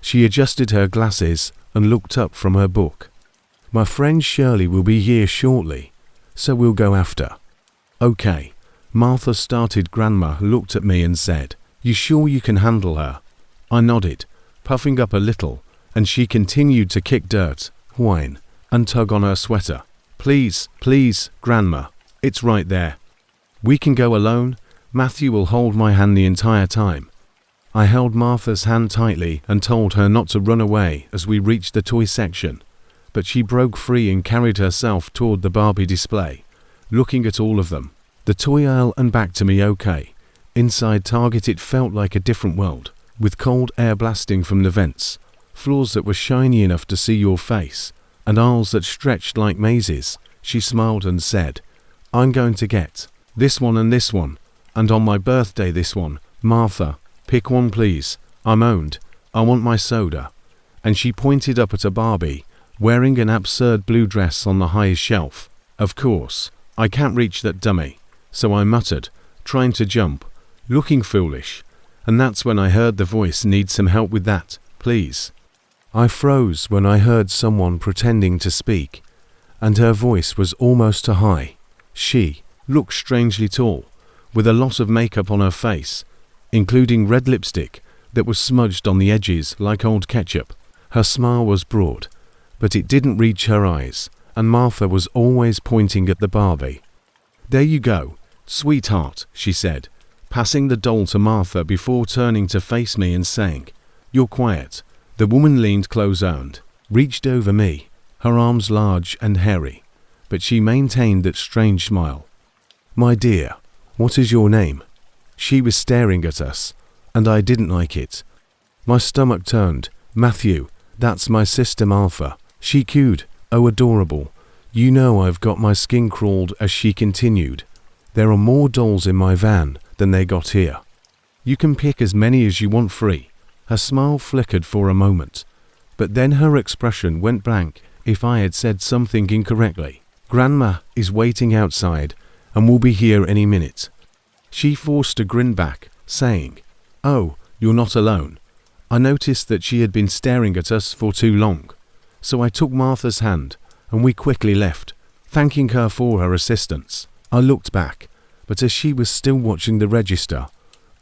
She adjusted her glasses and looked up from her book. "My friend Shirley will be here shortly, so we'll go after." "Okay." Martha started. Grandma looked at me and said, "You sure you can handle her?" I nodded, puffing up a little, and she continued to kick dirt, whine, and tug on her sweater. "Please, please, Grandma, it's right there. We can go alone. Matthew will hold my hand the entire time." I held Martha's hand tightly and told her not to run away as we reached the toy section, but she broke free and carried herself toward the Barbie display, looking at all of them. The toy aisle and back to me. Okay. Inside Target it felt like a different world, with cold air blasting from the vents, floors that were shiny enough to see your face, and aisles that stretched like mazes. She smiled and said, "I'm going to get this one and this one, and on my birthday this one. Martha, pick one please. I moaned, "I want my soda." And she pointed up at a Barbie, wearing an absurd blue dress on the highest shelf. Of course, I can't reach that dummy, so I muttered, trying to jump, looking foolish, and that's when I heard the voice, "Need some help with that, please." I froze when I heard someone pretending to speak, and her voice was almost a high. She looked strangely tall, with a lot of makeup on her face, including red lipstick that was smudged on the edges like old ketchup. Her smile was broad, but it didn't reach her eyes, and Martha was always pointing at the Barbie. "There you go, sweetheart," she said, passing the doll to Martha before turning to face me and saying, "You're quiet." The woman leaned close-owned, reached over me, her arms large and hairy, but she maintained that strange smile. "My dear, what is your name?" She was staring at us, and I didn't like it. My stomach turned. "Matthew, that's my sister Martha." She cooed, "Oh, adorable. You know I've got my skin crawled," as she continued. "There are more dolls in my van than they got here. You can pick as many as you want free." Her smile flickered for a moment, but then her expression went blank if I had said something incorrectly. "Grandma is waiting outside and will be here any minute." She forced a grin back, saying, "Oh, you're not alone." I noticed that she had been staring at us for too long, so I took Martha's hand and we quickly left, thanking her for her assistance. I looked back, but as she was still watching the register,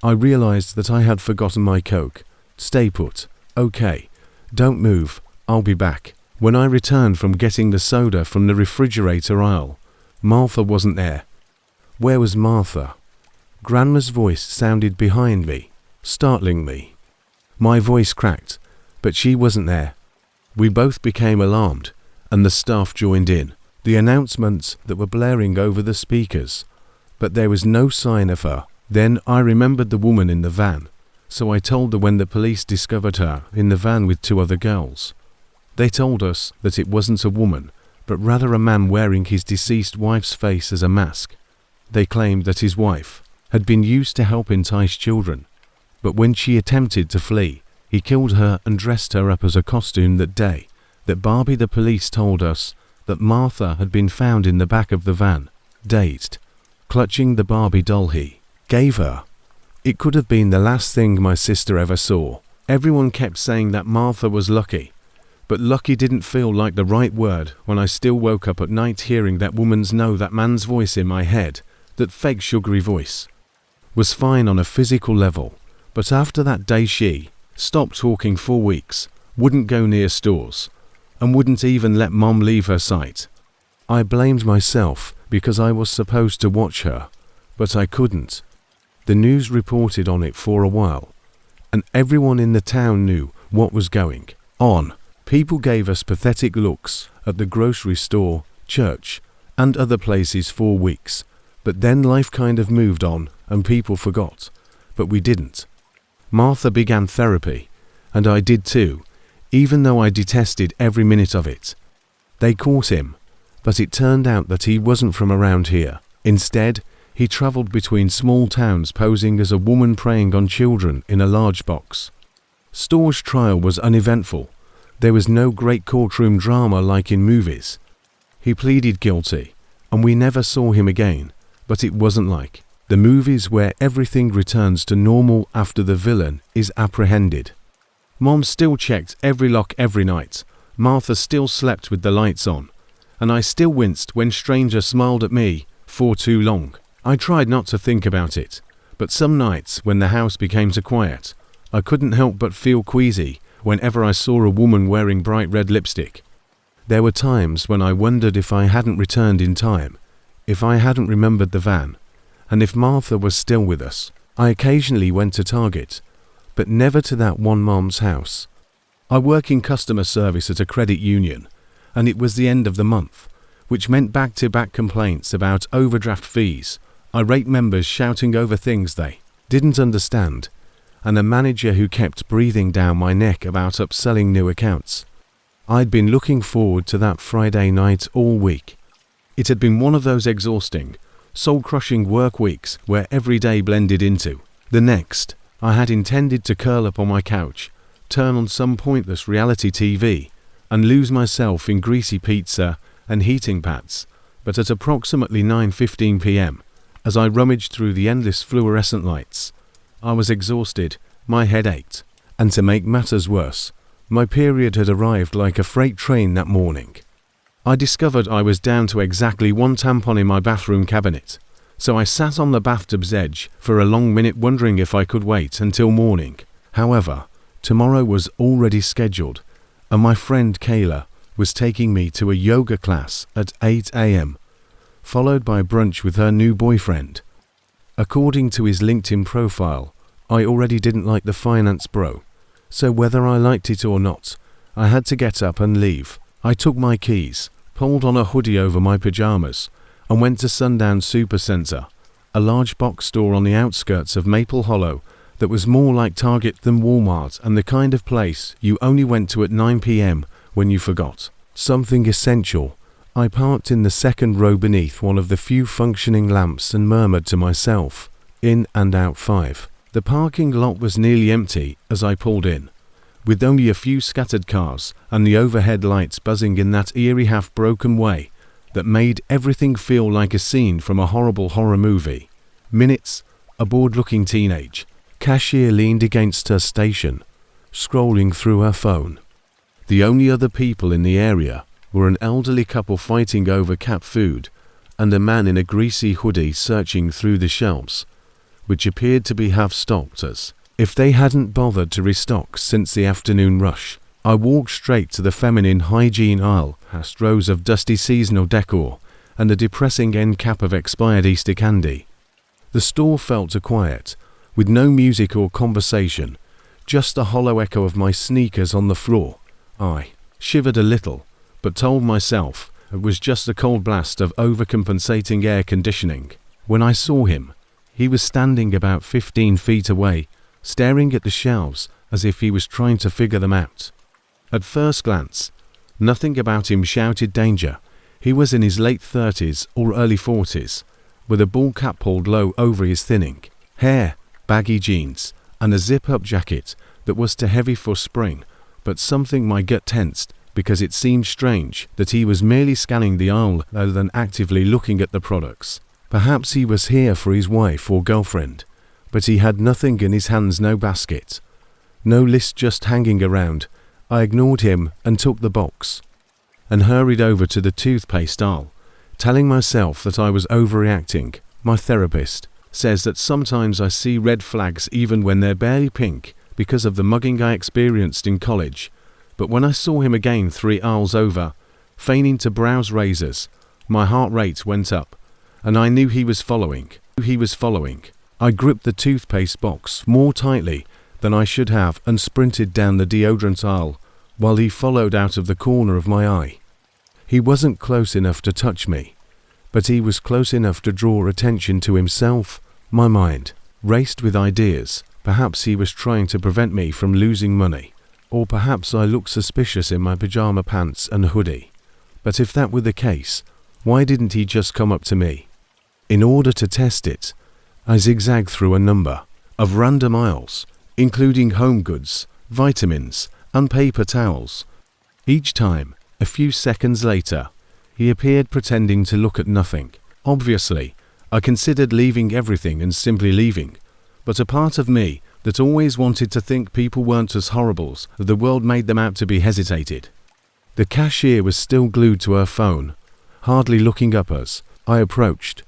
I realized that I had forgotten my Coke. "Stay put, okay? Don't move, I'll be back." When I returned from getting the soda from the refrigerator aisle, Martha wasn't there. Where was Martha? Grandma's voice sounded behind me, startling me. My voice cracked, but she wasn't there. We both became alarmed, and the staff joined in. The announcements that were blaring over the speakers, but there was no sign of her. Then I remembered the woman in the van, so I told her when the police discovered her in the van with 2 other girls. They told us that it wasn't a woman, but rather a man wearing his deceased wife's face as a mask. They claimed that his wife had been used to help entice children, but when she attempted to flee, he killed her and dressed her up as a costume that day. That Barbie, the police told us that Martha had been found in the back of the van, dazed, clutching the Barbie doll he gave her. It could have been the last thing my sister ever saw. Everyone kept saying that Martha was lucky, but lucky didn't feel like the right word when I still woke up at night hearing that that man's voice in my head, that fake sugary voice. Was fine on a physical level, but after that day she stopped talking for weeks, wouldn't go near stores, and wouldn't even let Mom leave her sight. I blamed myself because I was supposed to watch her, but I couldn't. The news reported on it for a while, and everyone in the town knew what was going on. People gave us pathetic looks at the grocery store, church, and other places for weeks, but then life kind of moved on and people forgot, but we didn't. Martha began therapy, and I did too, even though I detested every minute of it. They caught him, but it turned out that he wasn't from around here. Instead, he travelled between small towns posing as a woman preying on children in a large box. Storr's trial was uneventful. There was no great courtroom drama like in movies. He pleaded guilty, and we never saw him again, but it wasn't like the movies where everything returns to normal after the villain is apprehended. Mom still checked every lock every night. Martha still slept with the lights on, and I still winced when strangers smiled at me for too long. I tried not to think about it, but some nights when the house became too quiet, I couldn't help but feel queasy whenever I saw a woman wearing bright red lipstick. There were times when I wondered if I hadn't returned in time, if I hadn't remembered the van, and if Martha was still with us. I occasionally went to Target, but never to that one Mom's house. I work in customer service at a credit union, and it was the end of the month, which meant back-to-back complaints about overdraft fees, irate members shouting over things they didn't understand, and a manager who kept breathing down my neck about upselling new accounts. I'd been looking forward to that Friday night all week. It had been one of those exhausting, soul-crushing work weeks where every day blended into the next. I had intended to curl up on my couch, turn on some pointless reality TV, and lose myself in greasy pizza and heating pads, but at approximately 9:15 p.m., as I rummaged through the endless fluorescent lights, I was exhausted, my head ached, and to make matters worse, my period had arrived like a freight train that morning. I discovered I was down to exactly one tampon in my bathroom cabinet, so I sat on the bathtub's edge for a long minute wondering if I could wait until morning. However, tomorrow was already scheduled, and my friend Kayla was taking me to a yoga class at 8 a.m., followed by brunch with her new boyfriend. According to his LinkedIn profile, I already didn't like the finance bro, so whether I liked it or not, I had to get up and leave. I took my keys, pulled on a hoodie over my pajamas, and went to Sundown Supercenter, a large box store on the outskirts of Maple Hollow that was more like Target than Walmart and the kind of place you only went to at 9 p.m. when you forgot something essential. I parked in the second row beneath one of the few functioning lamps and murmured to myself, in and out 5. The parking lot was nearly empty as I pulled in, with only a few scattered cars and the overhead lights buzzing in that eerie half-broken way that made everything feel like a scene from a horrible horror movie. Minutes, a bored-looking teenage cashier leaned against her station, scrolling through her phone. The only other people in the area were an elderly couple fighting over cat food and a man in a greasy hoodie searching through the shelves, which appeared to be half-stocked as if they hadn't bothered to restock since the afternoon rush. I walked straight to the feminine hygiene aisle, past rows of dusty seasonal decor and a depressing end cap of expired Easter candy. The store felt quiet, with no music or conversation, just the hollow echo of my sneakers on the floor. I shivered a little, but told myself it was just a cold blast of overcompensating air conditioning. When I saw him, he was standing about 15 feet away, staring at the shelves as if he was trying to figure them out. At first glance, nothing about him shouted danger. He was in his late 30s or early 40s, with a ball cap pulled low over his thinning hair, baggy jeans, and a zip-up jacket that was too heavy for spring, but something my gut tensed because it seemed strange that he was merely scanning the aisle rather than actively looking at the products. Perhaps he was here for his wife or girlfriend, but he had nothing in his hands, no basket, no list just hanging around. I ignored him and took the box and hurried over to the toothpaste aisle, telling myself that I was overreacting. My therapist says that sometimes I see red flags even when they're barely pink because of the mugging I experienced in college. But when I saw him again 3 aisles over, feigning to browse razors, my heart rate went up, and I knew he was following. I gripped the toothpaste box more tightly than I should have and sprinted down the deodorant aisle while he followed out of the corner of my eye. He wasn't close enough to touch me, but he was close enough to draw attention to himself. My mind raced with ideas. Perhaps he was trying to prevent me from losing money, or perhaps I looked suspicious in my pajama pants and hoodie. But if that were the case, why didn't he just come up to me? In order to test it, I zigzagged through a number of random aisles, including home goods, vitamins, and paper towels. Each time, a few seconds later, he appeared pretending to look at nothing. Obviously, I considered leaving everything and simply leaving, but a part of me that always wanted to think people weren't as horrible as the world made them out to be hesitated. The cashier was still glued to her phone, hardly looking up as I approached,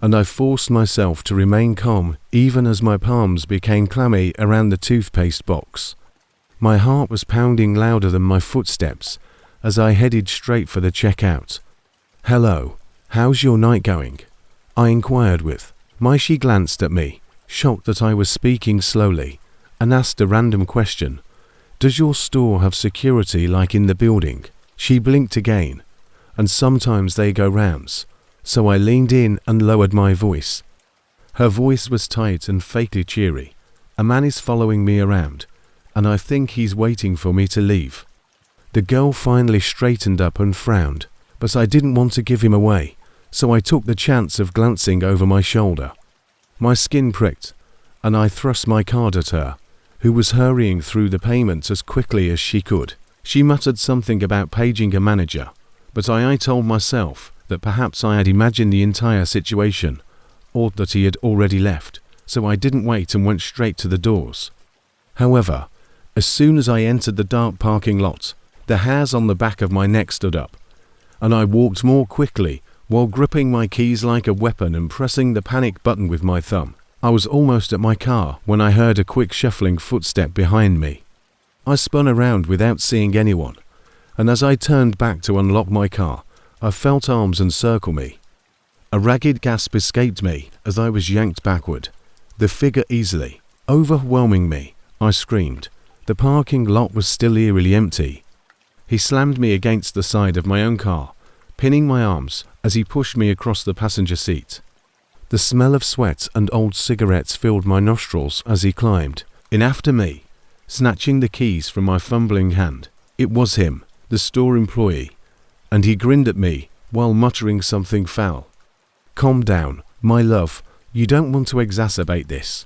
and I forced myself to remain calm even as my palms became clammy around the toothpaste box. My heart was pounding louder than my footsteps as I headed straight for the checkout. "Hello, how's your night going?" I inquired with. She glanced at me, shocked that I was speaking slowly, and asked a random question. "Does your store have security like in the building?" She blinked again, and sometimes they go rounds, so I leaned in and lowered my voice. Her voice was tight and fakely cheery. "A man is following me around, and I think he's waiting for me to leave." The girl finally straightened up and frowned, but I didn't want to give him away, so I took the chance of glancing over my shoulder. My skin pricked, and I thrust my card at her, who was hurrying through the payment as quickly as she could. She muttered something about paging a manager, but I told myself that perhaps I had imagined the entire situation, or that he had already left, so I didn't wait and went straight to the doors. However, as soon as I entered the dark parking lot, the hairs on the back of my neck stood up, and I walked more quickly while gripping my keys like a weapon and pressing the panic button with my thumb. I was almost at my car when I heard a quick shuffling footstep behind me. I spun around without seeing anyone, and as I turned back to unlock my car, I felt arms encircle me. A ragged gasp escaped me as I was yanked backward, the figure easily overwhelming me. I screamed. The parking lot was still eerily empty. He slammed me against the side of my own car, pinning my arms as he pushed me across the passenger seat. The smell of sweat and old cigarettes filled my nostrils as he climbed in after me, snatching the keys from my fumbling hand. It was him, the store employee, and he grinned at me while muttering something foul. "Calm down, my love, you don't want to exacerbate this."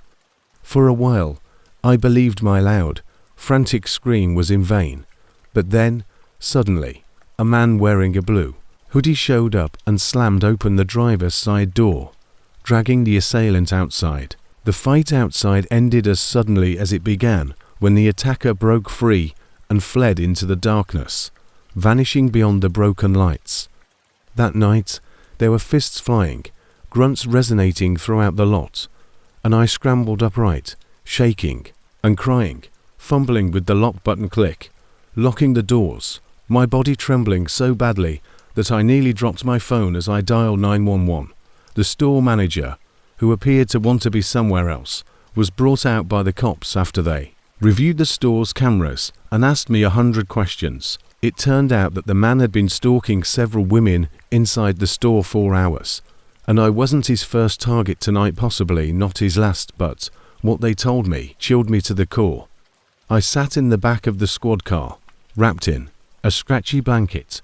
For a while, I believed my loud, frantic scream was in vain, but then, suddenly, a man wearing a blue hoodie showed up and slammed open the driver's side door, dragging the assailant outside. The fight outside ended as suddenly as it began when the attacker broke free and fled into the darkness, vanishing beyond the broken lights. That night, there were fists flying, grunts resonating throughout the lot, and I scrambled upright, shaking and crying, fumbling with the lock button click, locking the doors, my body trembling so badly that I nearly dropped my phone as I dialed 911. The store manager, who appeared to want to be somewhere else, was brought out by the cops after they reviewed the store's cameras and asked me 100 questions. It turned out that the man had been stalking several women inside the store for hours, and I wasn't his first target tonight, possibly not his last, but what they told me chilled me to the core. I sat in the back of the squad car, wrapped in a scratchy blanket,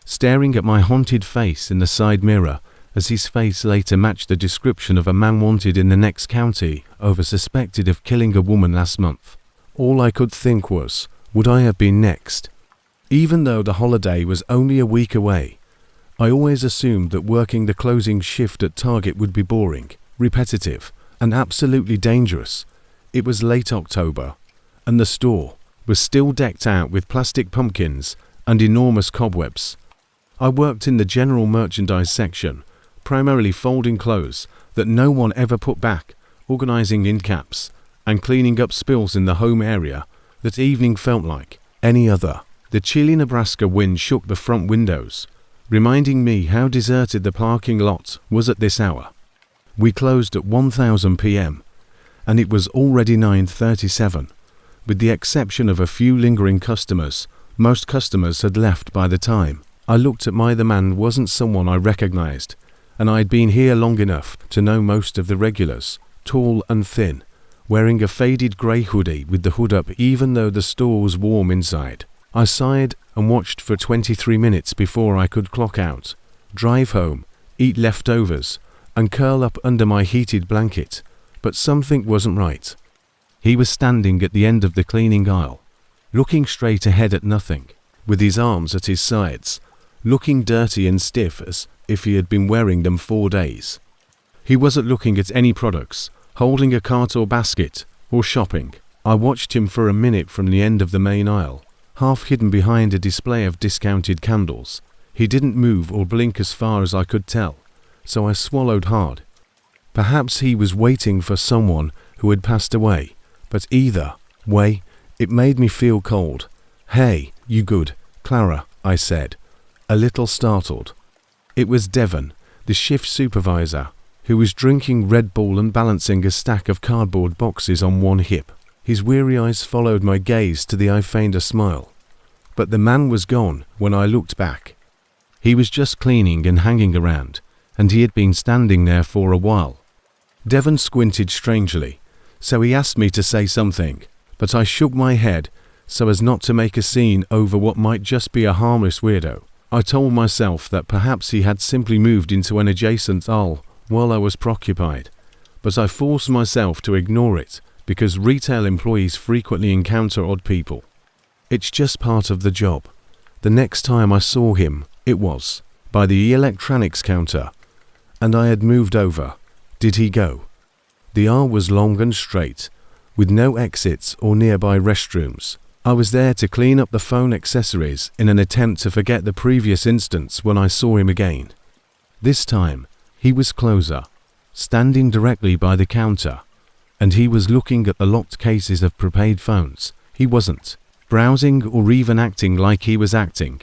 staring at my haunted face in the side mirror as his face later matched the description of a man wanted in the next county over suspected of killing a woman last month. All I could think was, would I have been next? Even though the holiday was only a week away, I always assumed that working the closing shift at Target would be boring, repetitive, and absolutely dangerous. It was late October, and the store was still decked out with plastic pumpkins and enormous cobwebs. I worked in the general merchandise section, primarily folding clothes that no one ever put back, organizing end caps, and cleaning up spills in the home area. That evening felt like any other. The chilly Nebraska wind shook the front windows, reminding me how deserted the parking lot was at this hour. We closed at 1000 p.m., and it was already 9:37. With the exception of a few lingering customers, most customers had left by the time I looked at the man wasn't someone I recognized, and I'd been here long enough to know most of the regulars, tall and thin, wearing a faded grey hoodie with the hood up even though the store was warm inside. I sighed and watched for 23 minutes before I could clock out, drive home, eat leftovers, and curl up under my heated blanket, but something wasn't right. He was standing at the end of the cleaning aisle, looking straight ahead at nothing, with his arms at his sides, looking dirty and stiff as if he had been wearing them 4 days. He wasn't looking at any products, holding a cart or basket, or shopping. I watched him for a minute from the end of the main aisle, half hidden behind a display of discounted candles. He didn't move or blink as far as I could tell, so I swallowed hard. Perhaps he was waiting for someone who had passed away, but either way, it made me feel cold. "Hey, you good, Clara," I said, a little startled. It was Devon, the shift supervisor, who was drinking Red Bull and balancing a stack of cardboard boxes on one hip. His weary eyes followed my gaze till I feigned a smile. But the man was gone when I looked back. He was just cleaning and hanging around, and he had been standing there for a while. Devon squinted strangely, so he asked me to say something, but I shook my head so as not to make a scene over what might just be a harmless weirdo. I told myself that perhaps he had simply moved into an adjacent aisle while I was preoccupied, but I forced myself to ignore it because retail employees frequently encounter odd people. It's just part of the job. The next time I saw him, it was by the electronics counter, and I had moved over. Did he go? The aisle was long and straight, with no exits or nearby restrooms. I was there to clean up the phone accessories in an attempt to forget the previous instance when I saw him again. This time, he was closer, standing directly by the counter, and he was looking at the locked cases of prepaid phones. He wasn't browsing or even acting like he was acting.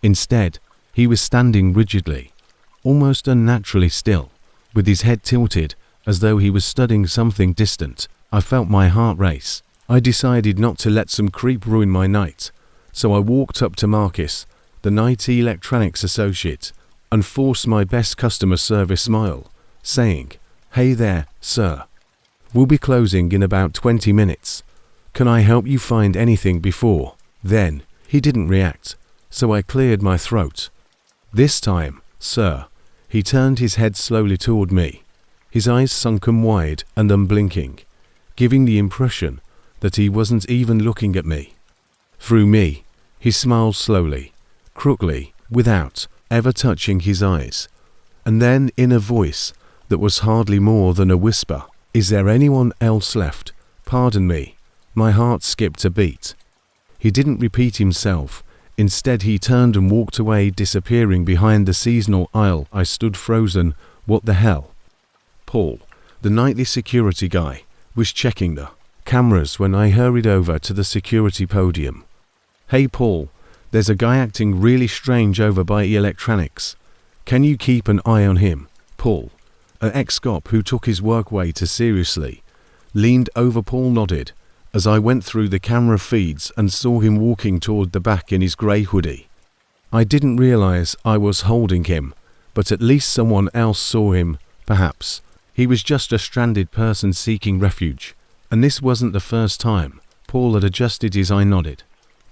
Instead, he was standing rigidly, almost unnaturally still, with his head tilted as though he was studying something distant. I felt my heart race. I decided not to let some creep ruin my night, so I walked up to Marcus, the night electronics associate, and forced my best customer service smile, saying, "Hey there, sir. We'll be closing in about 20 minutes. Can I help you find anything before then?" He didn't react, so I cleared my throat. "This time, sir." He turned his head slowly toward me, his eyes sunken wide and unblinking, giving the impression that he wasn't even looking at me. Through me, he smiled slowly, crookedly, without ever touching his eyes, and then in a voice that was hardly more than a whisper, "Is there anyone else left? Pardon me." My heart skipped a beat. He didn't repeat himself. Instead, he turned and walked away, disappearing behind the seasonal aisle. I stood frozen. What the hell? Paul, the nightly security guy, was checking the cameras when I hurried over to the security podium. "Hey Paul, there's a guy acting really strange over by electronics. Can you keep an eye on him?" Paul, an ex-cop who took his work way too seriously, leaned over. Paul nodded as I went through the camera feeds and saw him walking toward the back in his grey hoodie. I didn't realize I was holding him, but at least someone else saw him, perhaps. He was just a stranded person seeking refuge. And this wasn't the first time. Paul had adjusted his eye. Nodded.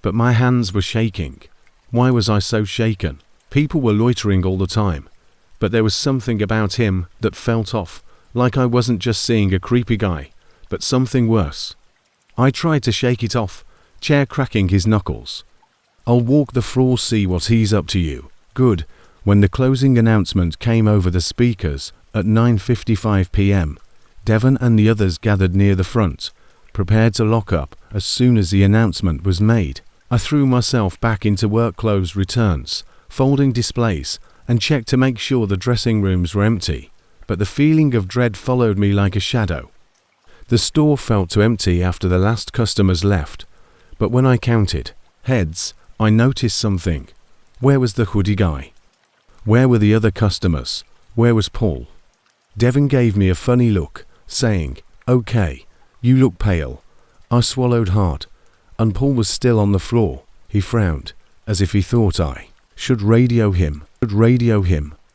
But my hands were shaking. Why was I so shaken? People were loitering all the time. But there was something about him that felt off, like I wasn't just seeing a creepy guy, but something worse. I tried to shake it off, chair cracking his knuckles. "I'll walk the floor, see what he's up to you." Good. When the closing announcement came over the speakers at 9:55 p.m., Devon and the others gathered near the front, prepared to lock up as soon as the announcement was made. I threw myself back into work clothes, returns, folding displays, and checked to make sure the dressing rooms were empty, but the feeling of dread followed me like a shadow. The store felt too empty after the last customers left, but when I counted heads, I noticed something. Where was the hoodie guy? Where were the other customers? Where was Paul? Devon gave me a funny look, saying, "Okay, you look pale." I swallowed hard, and Paul was still on the floor. He frowned, as if he thought I should radio him.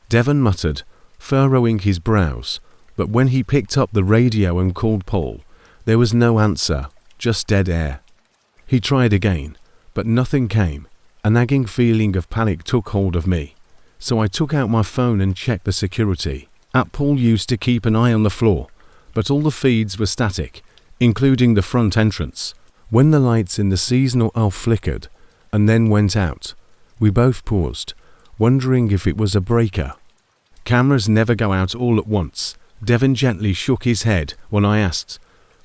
Devon muttered, furrowing his brows, but when he picked up the radio and called Paul, there was no answer, just dead air. He tried again, but nothing came. A nagging feeling of panic took hold of me, so I took out my phone and checked the security app. Paul used to keep an eye on the floor, but all the feeds were static, including the front entrance. When the lights in the seasonal elf flickered and then went out, we both paused, wondering if it was a breaker. Cameras never go out all at once. Devon gently shook his head when I asked,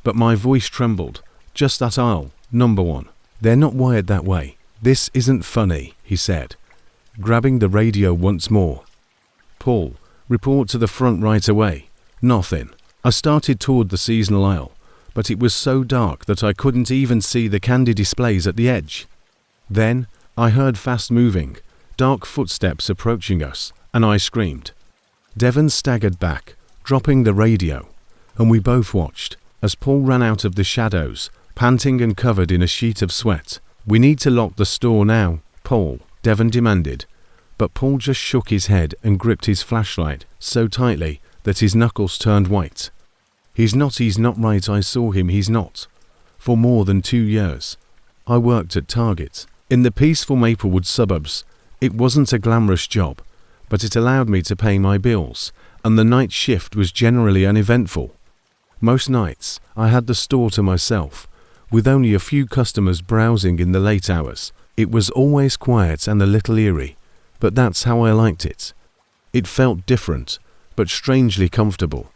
but my voice trembled. "Just that aisle, number 1. They're not wired that way." "This isn't funny," he said, grabbing the radio once more. "Paul, report to the front right away." "Nothing." I started toward the seasonal aisle, but it was so dark that I couldn't even see the candy displays at the edge. Then I heard fast-moving, dark footsteps approaching us, and I screamed. Devon staggered back, dropping the radio, and we both watched as Paul ran out of the shadows, panting and covered in a sheet of sweat. "We need to lock the store now, Paul," Devon demanded, but Paul just shook his head and gripped his flashlight so tightly that his knuckles turned white. He's not right, I saw him, he's not. For more than 2 years. I worked at Target, in the peaceful Maplewood suburbs. It wasn't a glamorous job, but it allowed me to pay my bills, and the night shift was generally uneventful. Most nights, I had the store to myself, with only a few customers browsing in the late hours. It was always quiet and a little eerie, but that's how I liked it. It felt different, but strangely comfortable.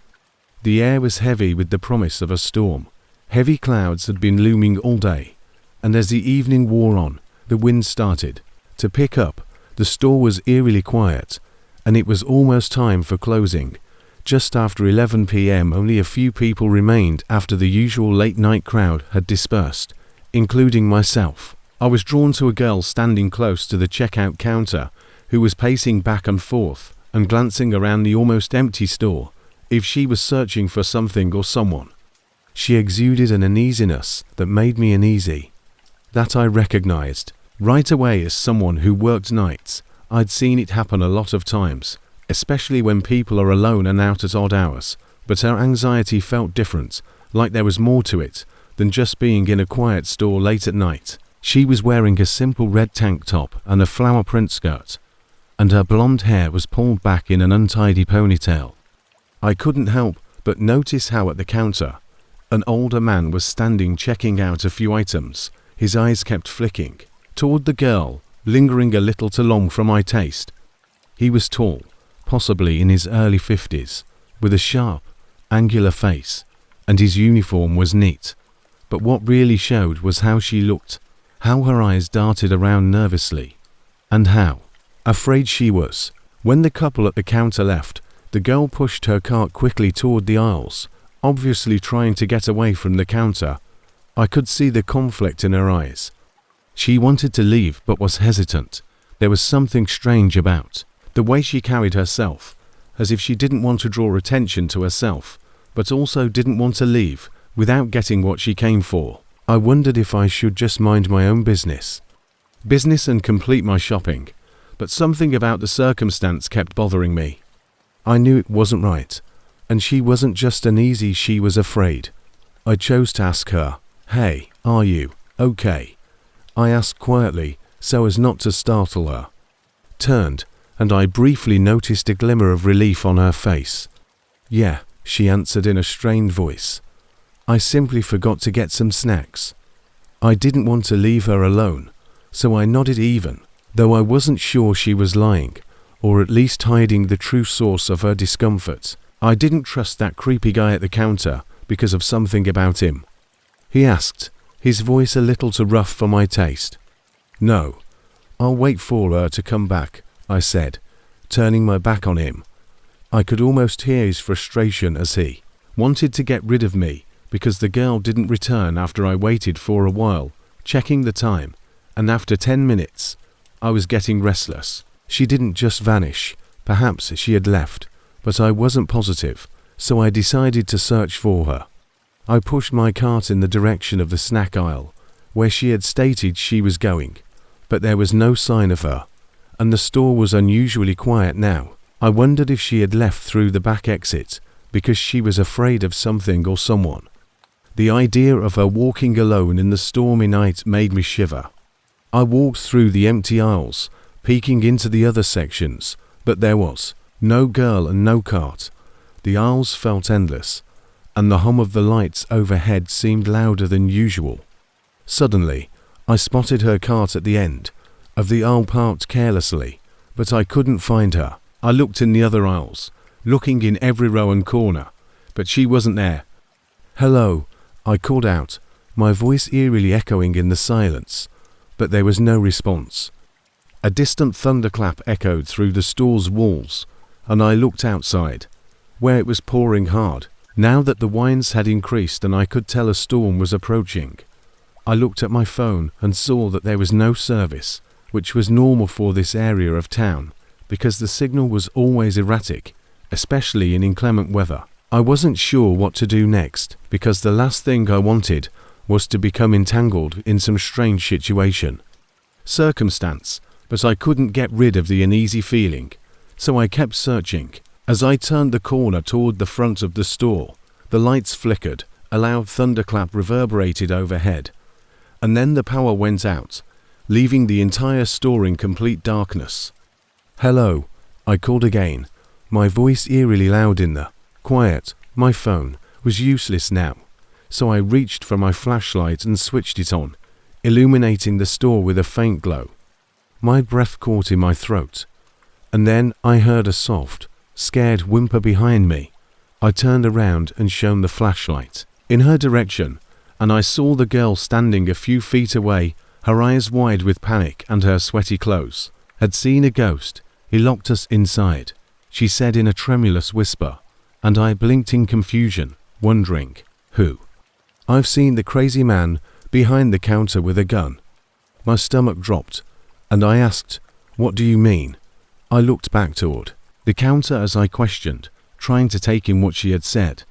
The air was heavy with the promise of a storm. Heavy clouds had been looming all day, and as the evening wore on, the wind started to pick up. The store was eerily quiet, and it was almost time for closing. Just after 11 p.m. only a few people remained after the usual late-night crowd had dispersed, including myself. I was drawn to a girl standing close to the checkout counter who was pacing back and forth and glancing around the almost empty store, if she was searching for something or someone. She exuded an uneasiness that made me uneasy. That I recognized right away as someone who worked nights. I'd seen it happen a lot of times, especially when people are alone and out at odd hours, but her anxiety felt different, like there was more to it than just being in a quiet store late at night. She was wearing a simple red tank top and a flower print skirt, and her blonde hair was pulled back in an untidy ponytail. I couldn't help but notice how at the counter, an older man was standing checking out a few items. His eyes kept flicking toward the girl, lingering a little too long for my taste. He was tall, possibly in his early 50s, with a sharp, angular face, and his uniform was neat. But what really showed was how she looked, how her eyes darted around nervously, and how afraid she was. When the couple at the counter left, the girl pushed her cart quickly toward the aisles, obviously trying to get away from the counter. I could see the conflict in her eyes. She wanted to leave but was hesitant. There was something strange about the way she carried herself, as if she didn't want to draw attention to herself, but also didn't want to leave without getting what she came for. I wondered if I should just mind my own business and complete my shopping, but something about the circumstance kept bothering me. I knew it wasn't right, and she wasn't just uneasy, she was afraid. I chose to ask her, "Hey, are you okay?" I asked quietly so as not to startle her. Turned, and I briefly noticed a glimmer of relief on her face. "Yeah," she answered in a strained voice. "I simply forgot to get some snacks." I didn't want to leave her alone, so I nodded even, though I wasn't sure she was lying, or at least hiding the true source of her discomfort. I didn't trust that creepy guy at the counter because of something about him. He asked, his voice a little too rough for my taste. "No, I'll wait for her to come back," I said, turning my back on him. I could almost hear his frustration as he wanted to get rid of me because the girl didn't return after I waited for a while, checking the time, and after 10 minutes, I was getting restless. She didn't just vanish, perhaps she had left, but I wasn't positive, so I decided to search for her. I pushed my cart in the direction of the snack aisle, where she had stated she was going, but there was no sign of her, and the store was unusually quiet now. I wondered if she had left through the back exit because she was afraid of something or someone. The idea of her walking alone in the stormy night made me shiver. I walked through the empty aisles, peeking into the other sections, but there was no girl and no cart. The aisles felt endless, and the hum of the lights overhead seemed louder than usual. Suddenly, I spotted her cart at the end of the aisle parked carelessly, but I couldn't find her. I looked in the other aisles, looking in every row and corner, but she wasn't there. "Hello," I called out, my voice eerily echoing in the silence, but there was no response. A distant thunderclap echoed through the store's walls, and I looked outside, where it was pouring hard. Now that the winds had increased and I could tell a storm was approaching, I looked at my phone and saw that there was no service, which was normal for this area of town, because the signal was always erratic, especially in inclement weather. I wasn't sure what to do next, because the last thing I wanted was to become entangled in some strange circumstance, but I couldn't get rid of the uneasy feeling, so I kept searching. As I turned the corner toward the front of the store, the lights flickered, a loud thunderclap reverberated overhead, and then the power went out, leaving the entire store in complete darkness. "Hello," I called again, my voice eerily loud in the quiet. My phone was useless now, so I reached for my flashlight and switched it on, illuminating the store with a faint glow. My breath caught in my throat, and then I heard a soft, scared whimper behind me. I turned around and shone the flashlight in her direction, and I saw the girl standing a few feet away, her eyes wide with panic and her sweaty clothes. "Had seen a ghost. He locked us inside," she said in a tremulous whisper, and I blinked in confusion, wondering, who? "I've seen the crazy man behind the counter with a gun." My stomach dropped, and I asked, "What do you mean?" I looked back toward the counter as I questioned, trying to take in what she had said,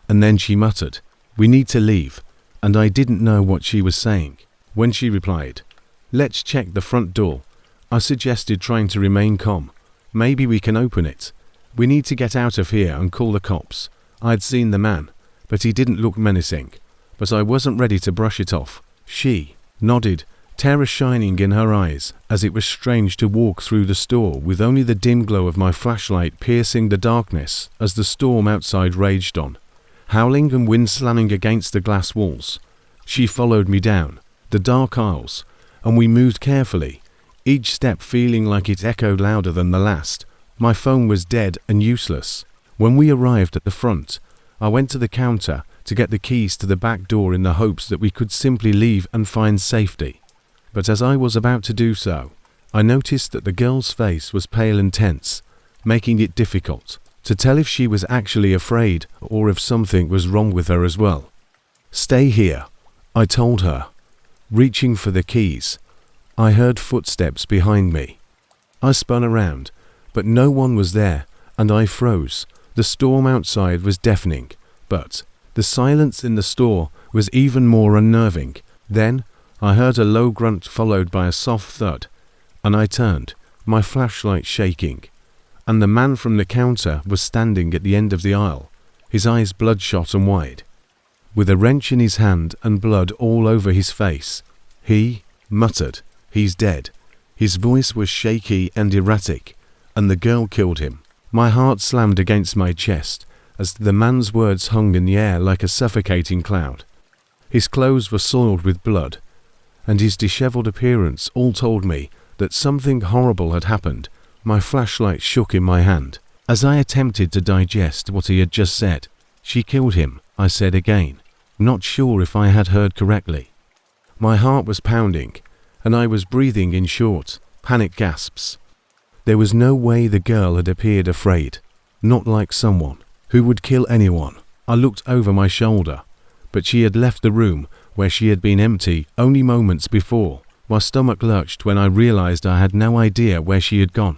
and then she muttered, "We need to leave," and I didn't know what she was saying. When she replied, "Let's check the front door," I suggested, trying to remain calm. "Maybe we can open it. We need to get out of here and call the cops." I had seen the man, but he didn't look menacing, but I wasn't ready to brush it off. She nodded, terror shining in her eyes, as it was strange to walk through the store with only the dim glow of my flashlight piercing the darkness as the storm outside raged on, howling and wind slamming against the glass walls. She followed me down the dark aisles, and we moved carefully, each step feeling like it echoed louder than the last. My phone was dead and useless. When we arrived at the front, I went to the counter to get the keys to the back door in the hopes that we could simply leave and find safety. But as I was about to do so, I noticed that the girl's face was pale and tense, making it difficult to tell if she was actually afraid or if something was wrong with her as well. "Stay here," I told her, reaching for the keys. I heard footsteps behind me. I spun around, but no one was there, and I froze. The storm outside was deafening, but the silence in the store was even more unnerving. Then I heard a low grunt followed by a soft thud, and I turned, my flashlight shaking. And the man from the counter was standing at the end of the aisle, his eyes bloodshot and wide, with a wrench in his hand and blood all over his face. He muttered, "He's dead." His voice was shaky and erratic, and the girl killed him. My heart slammed against my chest as the man's words hung in the air like a suffocating cloud. His clothes were soiled with blood, and his disheveled appearance all told me that something horrible had happened. My flashlight shook in my hand as I attempted to digest what he had just said. "She killed him," I said again, not sure if I had heard correctly. My heart was pounding, and I was breathing in short, panic gasps. There was no way the girl had appeared afraid, not like someone who would kill anyone. I looked over my shoulder, but she had left the room where she had been empty only moments before. My stomach lurched when I realized I had no idea where she had gone.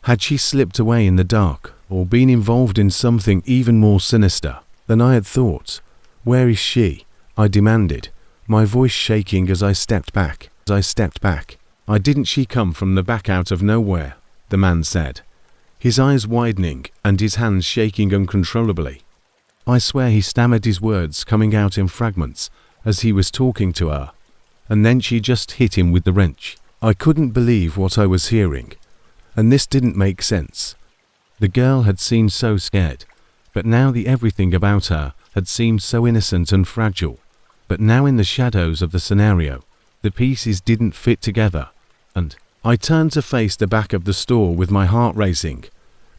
Had she slipped away in the dark, or been involved in something even more sinister than I had thought? "Where is she?" I demanded, my voice shaking as I stepped back. Didn't she come from the back out of nowhere?" the man said, his eyes widening and his hands shaking uncontrollably. I swear he stammered, his words coming out in fragments as he was talking to her, and then she just hit him with the wrench. I couldn't believe what I was hearing, and this didn't make sense. The girl had seemed so scared, but now everything about her had seemed so innocent and fragile. But now in the shadows of the scenario, the pieces didn't fit together, and I turned to face the back of the store with my heart racing.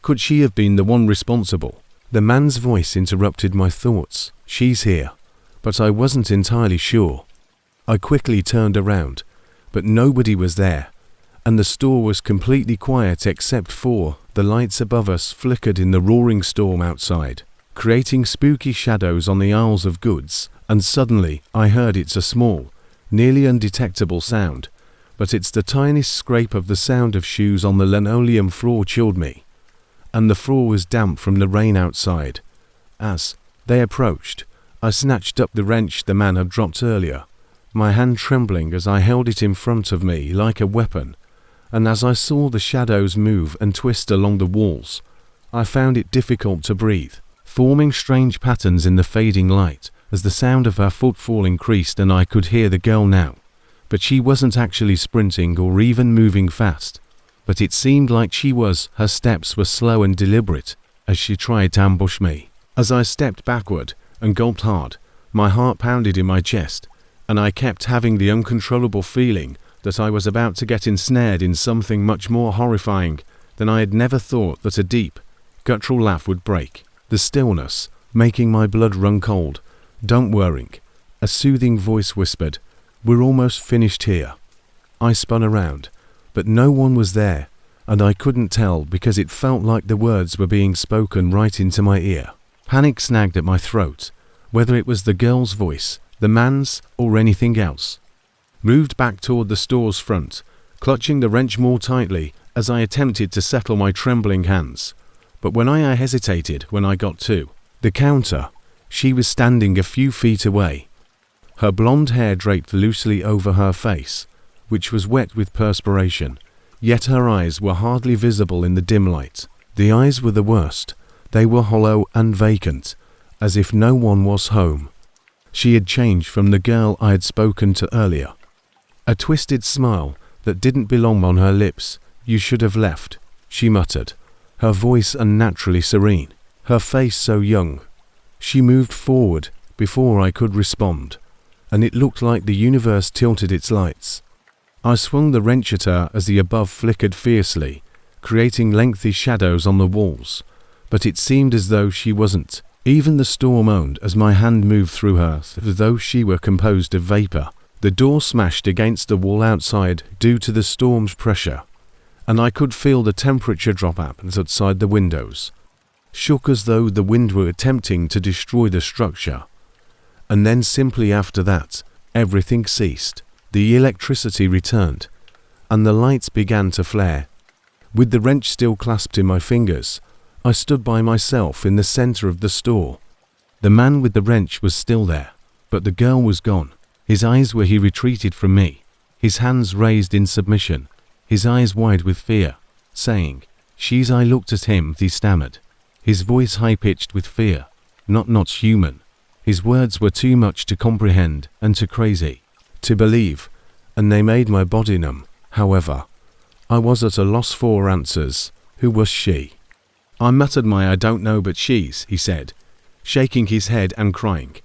Could she have been the one responsible? The man's voice interrupted my thoughts. "She's here," but I wasn't entirely sure. I quickly turned around, but nobody was there, and the store was completely quiet except for the lights above us flickered in the roaring storm outside, creating spooky shadows on the aisles of goods. And suddenly I heard it's a small, nearly undetectable sound, but it's the tiniest scrape of the sound of shoes on the linoleum floor chilled me, and the floor was damp from the rain outside. As they approached, I snatched up the wrench the man had dropped earlier, my hand trembling as I held it in front of me like a weapon, and as I saw the shadows move and twist along the walls, I found it difficult to breathe, forming strange patterns in the fading light as the sound of her footfall increased, and I could hear the girl now. But she wasn't actually sprinting or even moving fast, but it seemed like she was. Her steps were slow and deliberate as she tried to ambush me. As I stepped backward and gulped hard, my heart pounded in my chest, and I kept having the uncontrollable feeling that I was about to get ensnared in something much more horrifying than I had never thought. That a deep, guttural laugh would break the stillness, making my blood run cold. "Don't worry," a soothing voice whispered. "We're almost finished here." I spun around, but no one was there, and I couldn't tell because it felt like the words were being spoken right into my ear. Panic snagged at my throat, whether it was the girl's voice, the man's, or anything else. Moved back toward the store's front, clutching the wrench more tightly as I attempted to settle my trembling hands. But when I hesitated when I got to the counter, she was standing a few feet away. Her blonde hair draped loosely over her face, which was wet with perspiration, yet her eyes were hardly visible in the dim light. The eyes were the worst. They were hollow and vacant, as if no one was home. She had changed from the girl I had spoken to earlier. A twisted smile that didn't belong on her lips. "You should have left," she muttered, her voice unnaturally serene, her face so young. She moved forward before I could respond, and it looked like the universe tilted its lights. I swung the wrench at her as the above flickered fiercely, creating lengthy shadows on the walls, but it seemed as though she wasn't. Even the store moaned as my hand moved through her, as though she were composed of vapor. The door smashed against the wall outside due to the storm's pressure, and I could feel the temperature drop outside the windows, shook as though the wind were attempting to destroy the structure. And then simply after that, everything ceased. The electricity returned, and the lights began to flare. With the wrench still clasped in my fingers, I stood by myself in the center of the store. The man with the wrench was still there, but the girl was gone. His eyes where he retreated from me, his hands raised in submission, his eyes wide with fear, saying, "She's." I looked at him, he stammered, his voice high-pitched with fear, not human. His words were too much to comprehend and too crazy to believe, and they made my body numb. However, I was at a loss for answers. Who was she? I muttered "I don't know, but she's," he said, shaking his head and crying.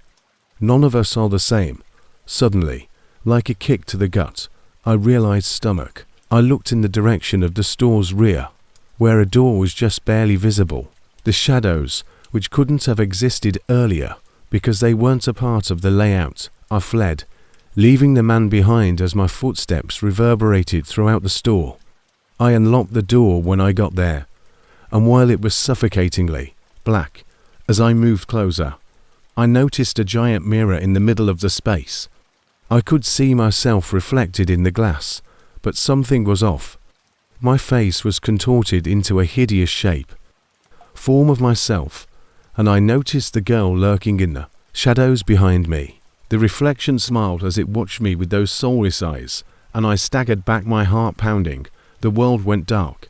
None of us are the same. Suddenly, like a kick to the gut, I realized stomach. I looked in the direction of the store's rear, where a door was just barely visible. The shadows, which couldn't have existed earlier because they weren't a part of the layout, I fled, leaving the man behind as my footsteps reverberated throughout the store. I unlocked the door when I got there, and while it was suffocatingly black, as I moved closer, I noticed a giant mirror in the middle of the space. I could see myself reflected in the glass, but something was off. My face was contorted into a hideous shape, form of myself, and I noticed the girl lurking in the shadows behind me. The reflection smiled as it watched me with those soulless eyes, and I staggered back, my heart pounding. The world went dark,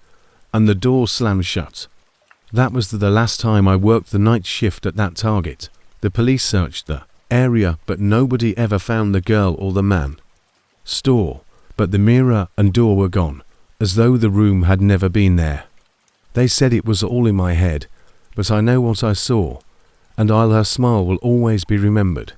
and the door slammed shut. That was the last time I worked the night shift at that target. The police searched the area, but nobody ever found the girl or the man. Store, but the mirror and door were gone, as though the room had never been there. They said it was all in my head, but I know what I saw, and her smile will always be remembered.